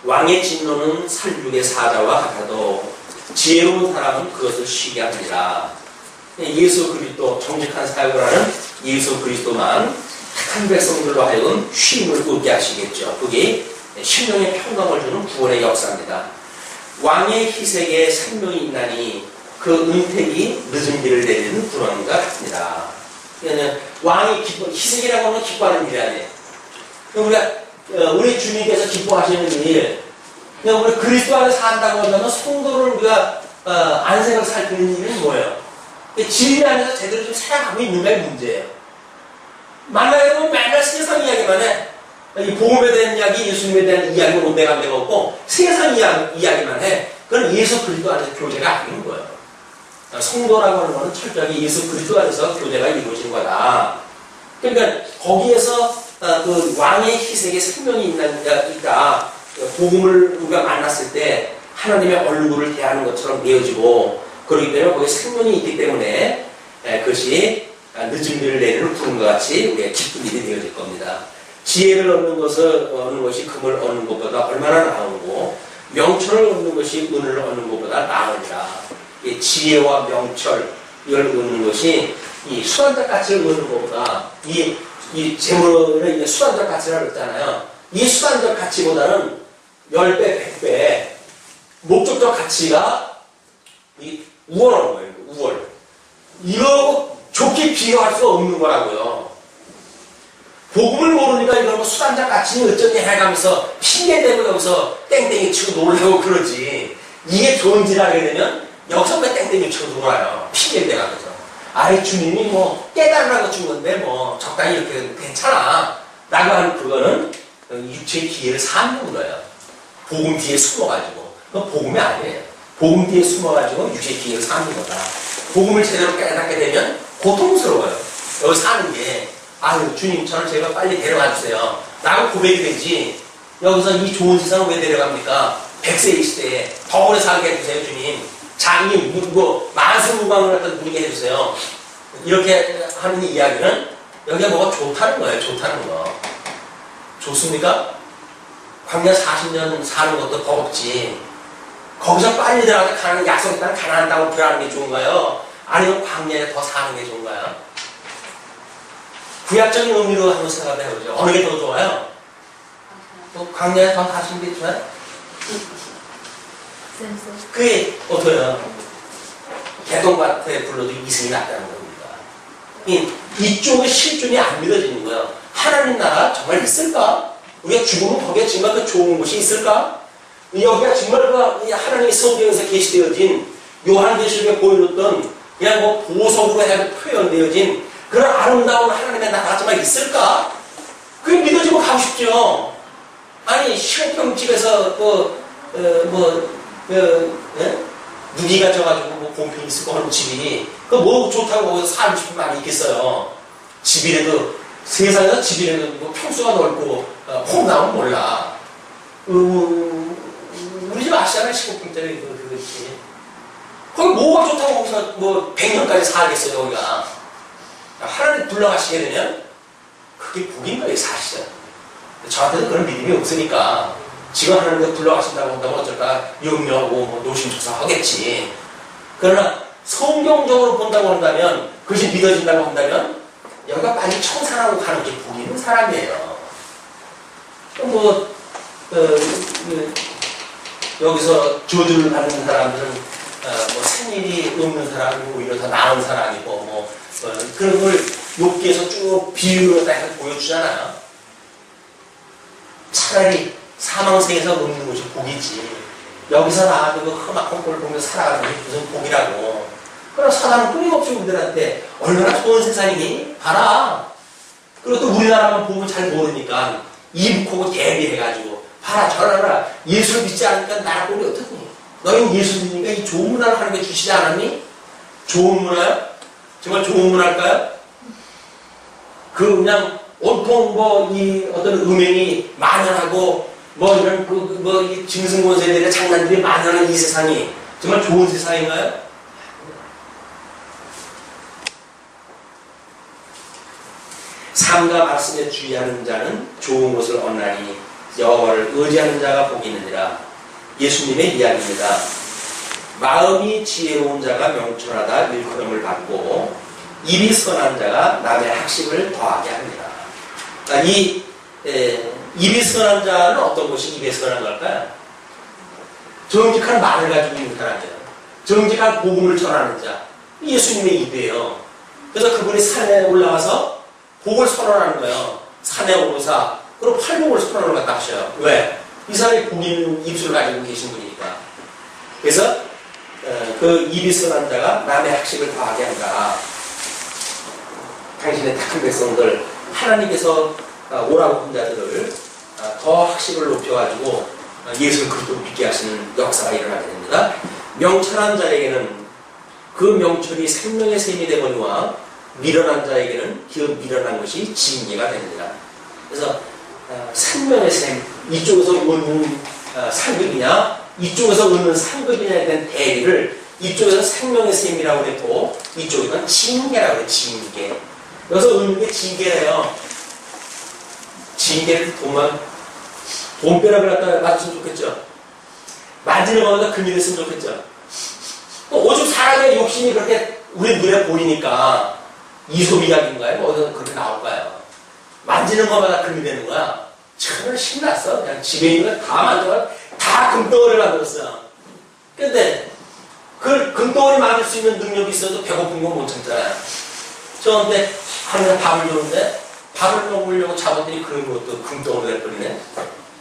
왕의 진노는 살육의 사자와 같아도 지혜로운 사람은 그것을 쉬게 합니다. 예수 그리스도 정직한 사역을 하는 예수 그리스도만 착한 백성들로 하여금 쉼을 얻게 하시겠죠. 그게 심령의 평강을 주는 구원의 역사입니다. 왕의 희색에 생명이 있나니 그 은택이 늦은 길을 내리는 구렁이가 같습니다. 그러니까 왕의 희색이라고 하는 기뻐하는 일이 아니에요. 우리가 우리 주님께서 기뻐하시는 일, 그냥 우리 그리스도 안에 산다고 하면 성도를 우리가 안색을 살피는 일은 뭐예요? 진리 안에서 제대로 좀 살아가고 있는가의 문제예요. 만나게 되면 맨날 세상 이야기만 해. 이 복음에 대한 이야기, 예수님에 대한 이야기는 온데간 데가 없고 세상 이야기만 해. 그건 예수 그리스도 안에서 교제가 아닌 거예요. 성도라고 하는 것은 철저하게 예수 그리스도 안에서 교제가 이루어진 거다. 그러니까 거기에서 그 왕의 희생에 생명이 있다. 복음을 우리가 만났을 때 하나님의 얼굴을 대하는 것처럼 되어지고 그렇기 때문에 거기에 생명이 있기 때문에 그것이 늦은 길을 내리는 구름과 같이 우리의 기쁜 일이 되어질 겁니다. 지혜를 얻는 것이 금을 얻는 것보다 얼마나 나은고 명철을 얻는 것이 은을 얻는 것보다 나으니라. 지혜와 명철 이걸 얻는 것이 이 수단적 가치를 얻는 것보다 이 재물을 이제 수단적 가치라고 했잖아요. 이 수단적 가치보다는 10배, 100배 목적적 가치가 우월한 거예요. 우월. 이거 좋게 비교할 수가 없는 거라고요. 복음을 모르니까 이걸 뭐 수단적 가치는 어쩌니 해가면서 핑계대고 여기서 땡땡이 치고 놀려고 그러지. 이게 좋은지를 알게 되면 여기서 왜 땡땡이 치고 놀아요. 핑계대가면서. 아이 주님이 뭐 깨달으라고 준 건데 뭐 적당히 이렇게 괜찮아. 라고 하는 그거는 육체의 기회를 삼는 거예요. 복음 뒤에 숨어가지고. 그건 복음이 아니에요. 복음 뒤에 숨어가지고 육체의 기회를 삼는 거다. 복음을 제대로 깨닫게 되면 고통스러워요. 여기 사는 게 아유 주님 저를 제가 빨리 데려가 주세요 라고 고백이 되지 여기서 이 좋은 세상을 왜 데려갑니까? 100세 20세에 더 오래 살게 해주세요 주님. 장이 뭐 만수무강을 갖다 누리게 해주세요. 이렇게 하는 이야기는 여기가 뭐가 좋다는 거예요. 좋다는 거. 좋습니까? 광야 40년 사는 것도 버겁지. 거기서 빨리 들어가서 가는 약속의 땅 가나안 땅을 들어가는 게 좋은가요? 아니면 광야에 더 사는 게 좋은가요? 구약적인 의미로 한번 생각해 보죠. 어느 게 더 좋아요? 또 광야에 더 사시는 게 좋아요? 그게 어때요? 개동밭에 불러도 이승이 낫다는 겁니다. 이쪽의 실존이 안 믿어지는 거예요. 하나님 나라 정말 있을까? 우리가 죽으면 거기에 정말 그 좋은 곳이 있을까? 여기가 정말 그 하나님의 성경에서 계시되어진 요한계시록에 보여줬던 그냥 뭐 보석으로 해가지고 표현되어진 그런 아름다운 하나님의 나라가 있을까? 그게 믿어지고 가고 싶죠. 아니 시험평집에서 누기가 져가지고 뭐 공평이 있을 거 하는 집이 그 뭐 좋다고 거기서 살고 싶은 마음이 있겠어요. 집이라도 세상에서 집이라도 뭐 평수가 넓고 폼 나오면 몰라. 우리 집 아시잖아요. 15평짜리 그렇지. 거기 뭐가 좋다고 거기서 뭐 100년까지 살겠어요. 여기가 하나님 불러가시게 되면 그게 복인 거예요. 사실은. 저한테는 그런 믿음이 없으니까 지금 하나님께 불러가신다고 한다고 어쩔까 염려하고 뭐 노심초사 하겠지. 그러나 성경적으로 본다고 한다면 그것이 믿어진다고 한다면 여기가 빨리 청산하고 가는 게 복이 있는 사람이에요. 여기서 저주를 받는 사람들은 뭐 생일이 없는 사람이 오히려 더 나은 사람이고 그런 걸 욥기에서 쭉 비유로 딱 보여주잖아요. 차라리 사망생에서 없는 것이 복이지. 여기서 나가지고 험악한 꼴을 보면서 살아가는 게 무슨 복이라고. 그러나 사단은 끊임없이 우리들한테 얼마나 좋은 세상이니? 봐라. 그리고 또 우리나라만 보면 잘 모르니까 이북하고 대비해가지고 봐라 저라라 예수를 믿지 않으니까 나라 꼴이 어떻니? 너희는 예수 믿으니까 이 좋은 문화를 하는 게 주시지 않았니? 좋은 문화요? 정말 좋은 문화일까요? 그냥 온통 이 어떤 음행이 만연하고 이 짐승권세들의 장난들이 만연한 이 세상이 정말 좋은 세상인가요? 삶과 말씀에 주의하는 자는 좋은 것을 얻나니 여호와를 의지하는 자가 복이 있느니라. 예수님의 이야기입니다. 마음이 지혜로운 자가 명철하다 일컬음을 받고 입이 선한 자가 남의 학식을 더하게 합니다. 이 입이 선한 자는 어떤 것이 입에 선한 걸까요? 정직한 말을 가지고 있는 사람이에요. 정직한 복음을 전하는 자. 예수님의 입이에요. 그래서 그분이 산에 올라가서 복을 선언하는 거예요. 산에 오르사 그리고 팔복을 선언을 갖다 하셔요. 왜? 이 사람이 복 있는 입술을 가지고 계신 분이니까. 그래서 그 입이 선한 자가 남의 학식을 더하게 한다. 당신의 착한 백성들 하나님께서 오라고 한 자들을 더 학식을 높여가지고 예수 그리스도를 믿게 하시는 역사가 일어나게 됩니다. 명철한 자에게는 그 명철이 생명의 샘이 되거니와 미련한 자에게는 그 미련한 것이 징계가 됩니다. 그래서 생명의 샘, 이쪽에서 얻는 상급이냐 이쪽에서 얻는 상급이냐에 대한 대비를 이쪽에서 생명의 샘이라고 했고 이쪽에서는 징계라고 해요. 징계. 여기서 얻는 게 징계래요. 징계를 돈벼락을 갖다 맞추면 좋겠죠. 맞는 것보다 금이 됐으면 좋겠죠. 오죽 사람의 욕심이 그렇게 우리 눈에 보이니까 이소비약인가요? 어디서 그렇게 나올까요? 만지는 것마다 금이 되는 거야. 정말 신났어. 그냥 집에 있는 거 다 만져가 다 금덩어리를 만들었어요. 근데 그 금덩어리 만들 수 있는 능력이 있어도 배고픈 건 못 참잖아요. 저한테 하루에 밥을 줬는데 밥을 먹으려고 잡았더니 그런 것도 금덩어리를 해버리네.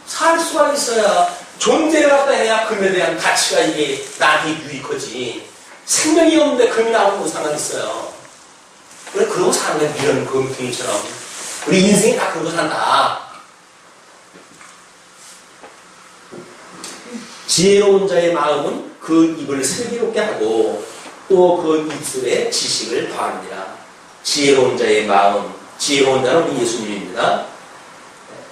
살 수가 있어야 존재를 갖다 해야 금에 대한 가치가 이게 나한테 유익하지. 생명이 없는데 금이 나오면 뭐 상관이 있어요. 그래 그러고 사는 거야. 이런 금덩이처럼. 우리 인생이 다 그러고 산다. 지혜로운 자의 마음은 그 입을 슬기롭게 하고 또 그 입술에 지식을 더합니다. 지혜로운 자의 마음, 지혜로운 자는 우리 예수님입니다.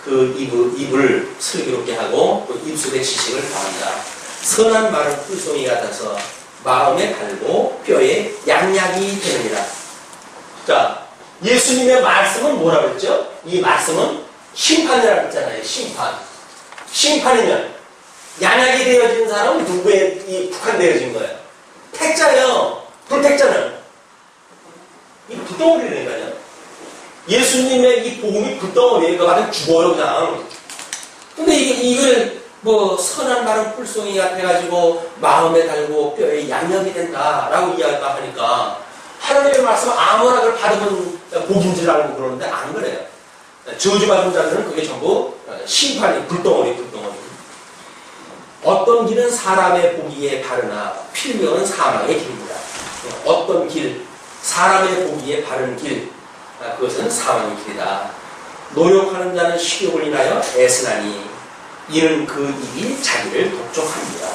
그 입을 슬기롭게 하고 또 입술에 지식을 더합니다. 선한 말은 풀송이 같아서 마음에 달고 뼈에 양약이 되느니라. 자, 예수님의 말씀은 뭐라고 했죠? 이 말씀은 심판이라고 했잖아요. 심판. 심판이면 양약이 되어진 사람은 누구에 국한되어진 거예요? 택자예요. 불택자는. 이 불덩어리라니까요. 예수님의 이 복음이 불덩어리에 그거 가지고 죽어요, 그냥. 근데 이걸 선한 말은 풀송이 같아가지고 마음에 달고 뼈에 양약이 된다라고 이야기가 하니까 하나님의 말씀 아무나 그걸 받으면 복인 줄 알고 그러는데 안 그래요. 저주받은 자들은 그게 전부 심판이 불덩어리. 어떤 길은 사람의 보기에 바르나 필경은 사망의 길입니다. 어떤 길, 사람의 보기에 바른 길, 그것은 사망의 길이다. 노력하는 자는 식욕을 인하여 애쓰나니 이는 그 일이 자기를 독촉합니다.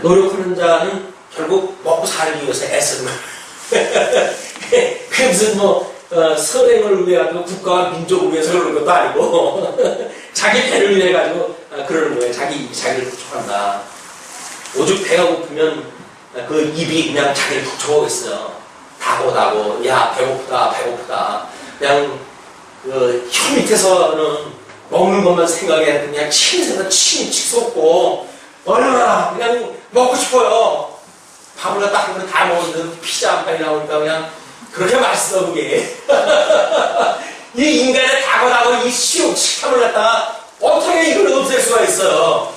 노력하는 자는 결국 먹고 살기 위해서 애쓰는 거예요. 그게 무슨 선행을 위해 가지고 국가와 민족을 위해서 그러는 것도 아니고 자기 배를 위해 가지고 그러는 거예요. 자기를 독촉한다. 오죽 배가 고프면 그 입이 그냥 자기를 독촉하고 있어요. 다고 야 배고프다 그냥 혀 밑에서는 먹는 것만 생각해야 그냥 침새서 침이 칙 쏟고 얼마나 그냥 먹고 싶어요. 밥을 갖다 한 그릇 다 먹었는데 피자 한 판이 나오니까 그냥 그렇게 맛있어 그게. 이 인간의 다고나고 이 시욕 식탐을 갖다가 어떻게 이걸 없앨 수가 있어요.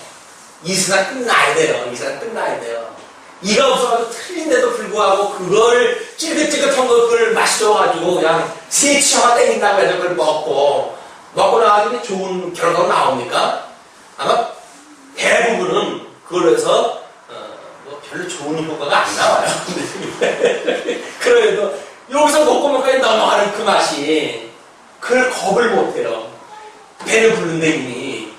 이 세상 끝나야 돼요. 이 세상 끝나야 돼요. 이가 없어가지고 틀린데도 불구하고 그걸 찔긋찔긋한 그걸 마셔가지고 그냥 세치화가 땡긴다고 해서 그걸 먹고 나가지고 좋은 결과가 나옵니까? 아마 대부분은 그걸로 해서 별로 좋은 효과가 안 나와요. 그래도 여기서 먹고까지 넘어가는 그 맛이 그걸 겁을 못해요. 배는 부른데 이미.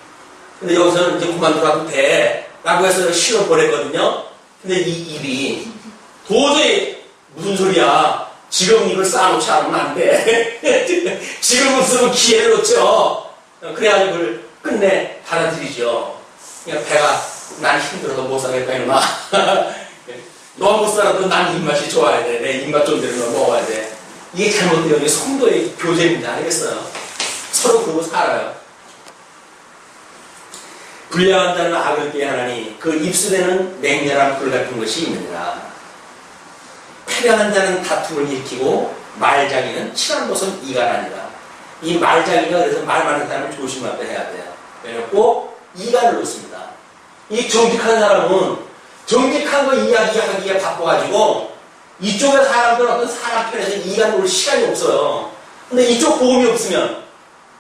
근데 여기서는 이제 그만두라도 돼 라고 해서 실어 보냈거든요. 근데 이 입이 도저히 무슨 소리야. 지금 이걸 쌓아놓지 않으면 안 돼. 지금 없으면 기회를 놓죠. 그래가지고 그걸 끝내 받아들이죠. 그러니까 배가 난 힘들어서 못 살겠다 이놈아. 너 못 살아도 난 입맛이 좋아야 돼. 내 입맛 좀 되는 거 먹어야 돼. 이게 잘못되어 이게 성도의 교제입니다. 알겠어요? 서로 그러고 살아요. 불량한 자는 악을 꾀하나니 그 입술에는 맹렬한 불 같은 것이 있느니라. 패량한 자는 다툼을 일으키고 말장이는 친한 것은 이간하니라. 이 말장이가 그래서 말 많은 사람을 조심하게 해야 돼요. 왜냐면 꼭 이간을 놓습니다. 이 정직한 사람은 정직한 거 이야기하기에 바빠가지고 이쪽에 사람들은 어떤 사람 편에서 이간 놓을 시간이 없어요. 근데 이쪽 보험이 없으면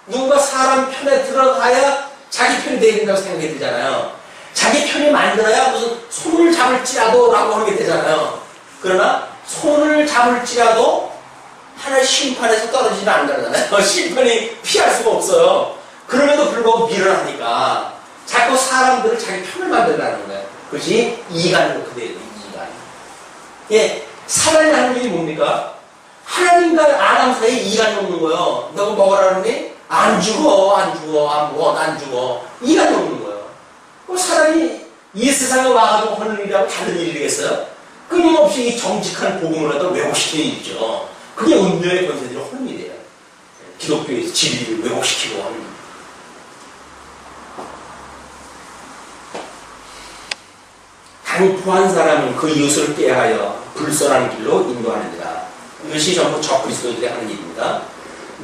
누군가 사람 편에 들어가야 자기 편이 돼야 된다고 생각이 들잖아요. 자기 편이 만들어야 무슨 손을 잡을지라도 라고 하는 게 되잖아요. 그러나 손을 잡을지라도 하나의 심판에서 떨어지지는 않는다잖아요. 심판이 피할 수가 없어요. 그럼에도 불구하고 밀어나니까 자꾸 사람들을 자기 편을 만든다는 거예요. 그것이 이간으로 그대로 이간. 예, 사단이 하는 일이 뭡니까? 하나님과 아담 사이에 이간이 없는 거예요. 너가 먹으라는데 안 죽어. 이간이 없는 거예요. 그럼 사람이 이 세상에 와가지고 하는 일이라고 다른 일이겠어요? 끊임없이 이 정직한 복음을 갖다 왜곡시키는 일이죠. 그게 운명의 권세들이 하는 일이에요. 기독교에서 진리를 왜곡시키고 하는 일. 강포한 사람은 그 이웃을 꾀하여 불선한 길로 인도하느니라. 이것이 전부 적그리스도들이 하는 일입니다.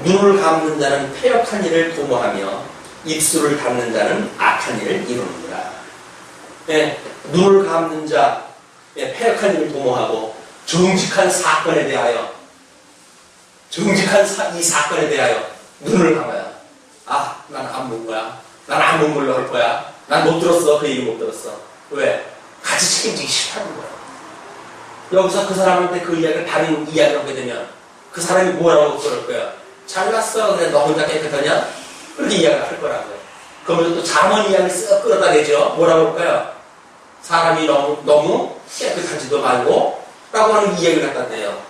눈을 감는 자는 패역한 일을 도모하며 입술을 닫는 자는 악한 일을 이루느니라. 예, 눈을 감는 자, 예, 패역한 일을 도모하고 정직한 사건에 대하여 이 사건에 대하여 눈을 감아요. 아, 난 안 본 거야. 난 안 본 걸로 할 거야. 난 못 들었어. 그 얘기 못 들었어. 왜? 같이 책임지기 싫다는 거야. 여기서 그 사람한테 그 이야기를 다른 이야기를 하게 되면 그 사람이 뭐라고 그럴 거야? 잘났어. 그래, 너 혼자 깨끗하냐? 그렇게 이야기를 할 거라고요. 그러면서 또 잠언 이야기를 쓱 끌어다 내죠. 뭐라고 할까요? 사람이 너무 깨끗하지도 말고 라고 하는 이야기를 갖다 대요.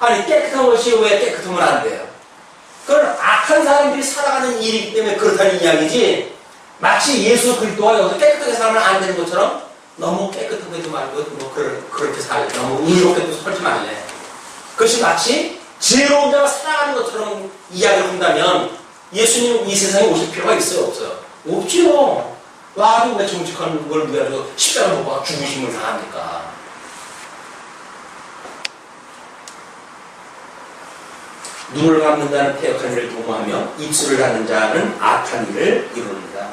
아니, 깨끗한 것이 왜 깨끗하면 안 돼요? 그건 악한 사람들이 살아가는 일이기 때문에 그렇다는 이야기지, 마치 예수 그리스도가 여기서 깨끗하게 살면 안 되는 것처럼 너무 깨끗하게도 말고 그렇게 살고 너무 의롭게도 살지 말래. 그것이 마치 지혜로운 자가 살아가는 것처럼 이야기를 한다면 예수님 이 세상에 오실 필요가 있어요? 없어요? 없지요. 와도 왜 정직한 걸 위하여 십자가 못 박아 죽으심을 당합니까? 눈을 감는 자는 패역한 일을 도모하며 입술을 닫는 자는 악한 일을 이룹니다.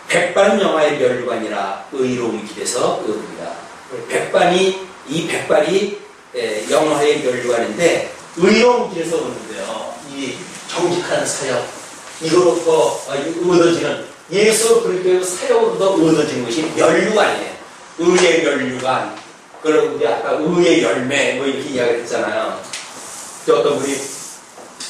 백반은 영화의 면류관이라 의로운 길에서 의롭니다. 이 백발이 영화의 면류관인데 의로운 길에서 오는데요. 이 정직한 사역, 이거로부터 얻어지는 예수 그리스도의 사역으로부터 얻어지는 것이 면류관이에요. 의의 면류관. 그리고 이제 아까 의의 열매 뭐 이렇게 이야기했잖아요. 어떤 분이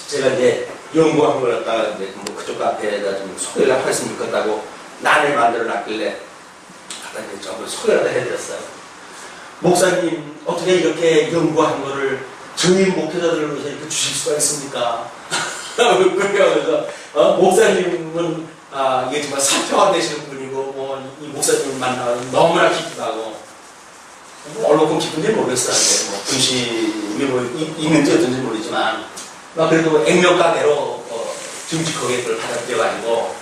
제가 이제 연구한 걸 갖다가 이제 뭐 그쪽 카페에다 좀 소개를 했으면 좋겠다고 난을 만들어 놨길래 갖다 이제 전부 소개를 해드렸어요. 목사님 어떻게 이렇게 연구한 거를 저희 목회자들을 위해서 이렇게 주실 수가 있습니까? 그래서 목사님은 이게 정말 사표가 되시는 분이고 뭐 이 목사님을 만나면 너무나 기쁘다고 얼마큼 기쁜지 모르겠어요. 뭐 분심이 뭐 있는지 어쩐지 모르지만 그래도 액면가대로 정직하게 그걸 받아들여가지고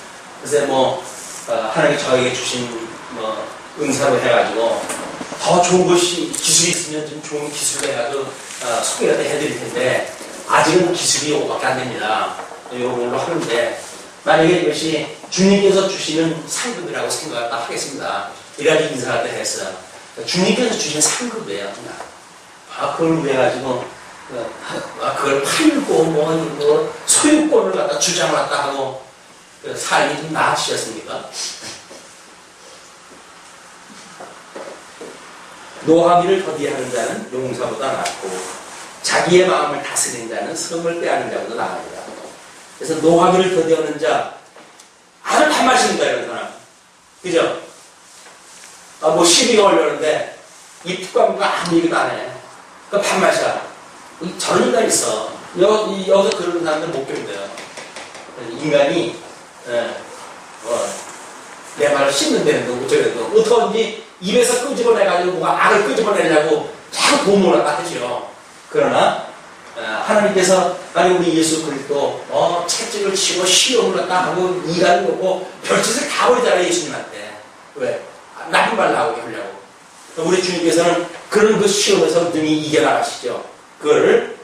그래서 뭐 하나님이 저에게 주신 뭐 은사로 해가지고 더 좋은 것이 기술이 있으면 좀 좋은 기술을 해가지고 소개를 해드릴 텐데 아직은 기술이 5밖에 안 됩니다. 이걸로 하는데 만약에 이것이 주님께서 주시는 상급이라고 생각을 하겠습니다. 이래가지고 인사할 때 했어요. 주님께서 주신 상급이에요. 그걸 해가지고 그걸 팔고 뭐 소유권을 갖다 주장을 갖다 하고 삶이 좀 나아지셨습니까? 노하기를 더디하는 자는 용사보다 낫고 자기의 마음을 다스리는 자는 성을 빼앗는 자보다 나아니다. 그래서 노하기를 더디하는 자 아주 판마십니다 이런 사람. 그죠? 뭐 시비가 올려는데 이 특감과 아무 얘기도 안 해. 그 판마시야. 저런 인간이 있어. 여기서 그런 사람들 못 견뎌요. 인간이 내 말을 씹는다는 거 어떻게 입에서 끄집어내가지고 뭐가 악을 끄집어내려고 자꾸 도움을 갖다 하죠. 그러나 하나님께서 아니 우리 예수 그리스도 채찍을 치고 시험을 갖다 하고 이간을 놓고 별짓을 다 버리잖아요. 예수님한테. 왜? 나쁜 말 나오게 하려고. 우리 주님께서는 그런 그 시험에서 능히 이겨나가시죠. 그거를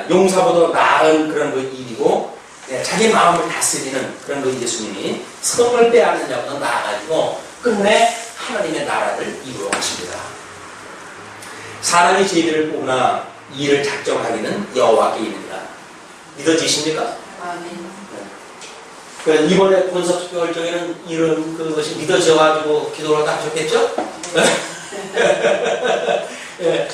용사보다 나은 그런 그 일이고 자기 마음을 다스리는 그런 그 예수님이 성을 빼앗는 자보다 나아가지고 끝내 하나님의 나라를 이루어 가십니다. 사람이 제비를 뽑으나 일을 작정하기는 여호와께 있느니라. 믿어지십니까? 아멘. 이번에 본석투표 결정에는 이런 그것이 믿어져가지고 기도를 다 하셨겠죠? 네.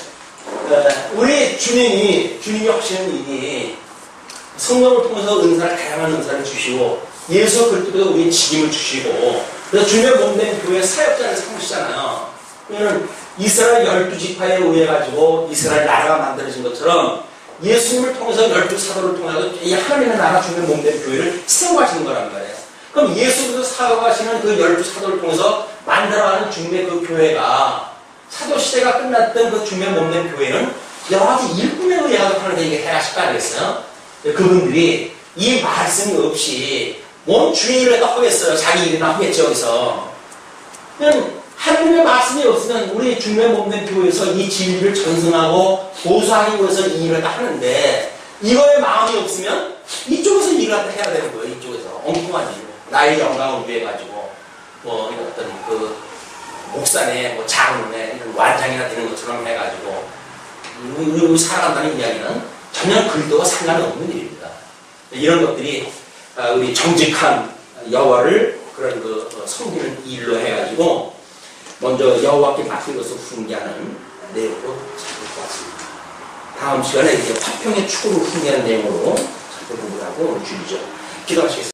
우리 주님이 하시는 일이 성령을 통해서 다양한 은사를 주시고 예수 그리스도께서 우리의 직임을 주시고 그래서 주님의 몸된 교회 사역자를 삼으시잖아요. 그러면 이스라엘 12지파에 의해 가지고 이스라엘 나라가 만들어진 것처럼 예수님을 통해서 12사도를 통해서 이 하나님의 나라 주님의 몸된 교회를 세워가시는 거란 말이에요. 그럼 예수께서 사역하시는 그 12사도를 통해서 만들어가는 주님의 그 교회가 사도시대가 끝났던 그 주님의 몸된 교회는 여러 가지 일꾼에 의해서 하나님께 이게 해하실까 그랬어요. 그분들이 이 말씀이 없이 뭔 주의 일을 하겠어요. 자기 일이나 하겠죠. 여기서. 하나님의 말씀이 없으면 우리 주님의 몸된 교회에서 이 진리를 전승하고 보수하기 위해서 이 일을 하는데 이거에 마음이 없으면 이쪽에서 일을 해야 되는 거예요. 이쪽에서. 엉뚱한 일. 나의 영광을 위해가지고 뭐 어떤 그 목사네, 뭐 장로네 이런 완장이나 되는 것처럼 해가지고 우리 살아간다는 이야기는 전혀 그리스도와 상관이 없는 일입니다. 이런 것들이 우리 정직한 여호와를 그런 그 섬기는 일로 해가지고 먼저 여호와께 맡긴 것을 훈계하는 내용으로 살펴볼 것 같습니다. 다음 시간에 이제 화평의 축으로 훈계하는 내용으로 살펴보고 오늘 주의죠. 기도하시겠습니다.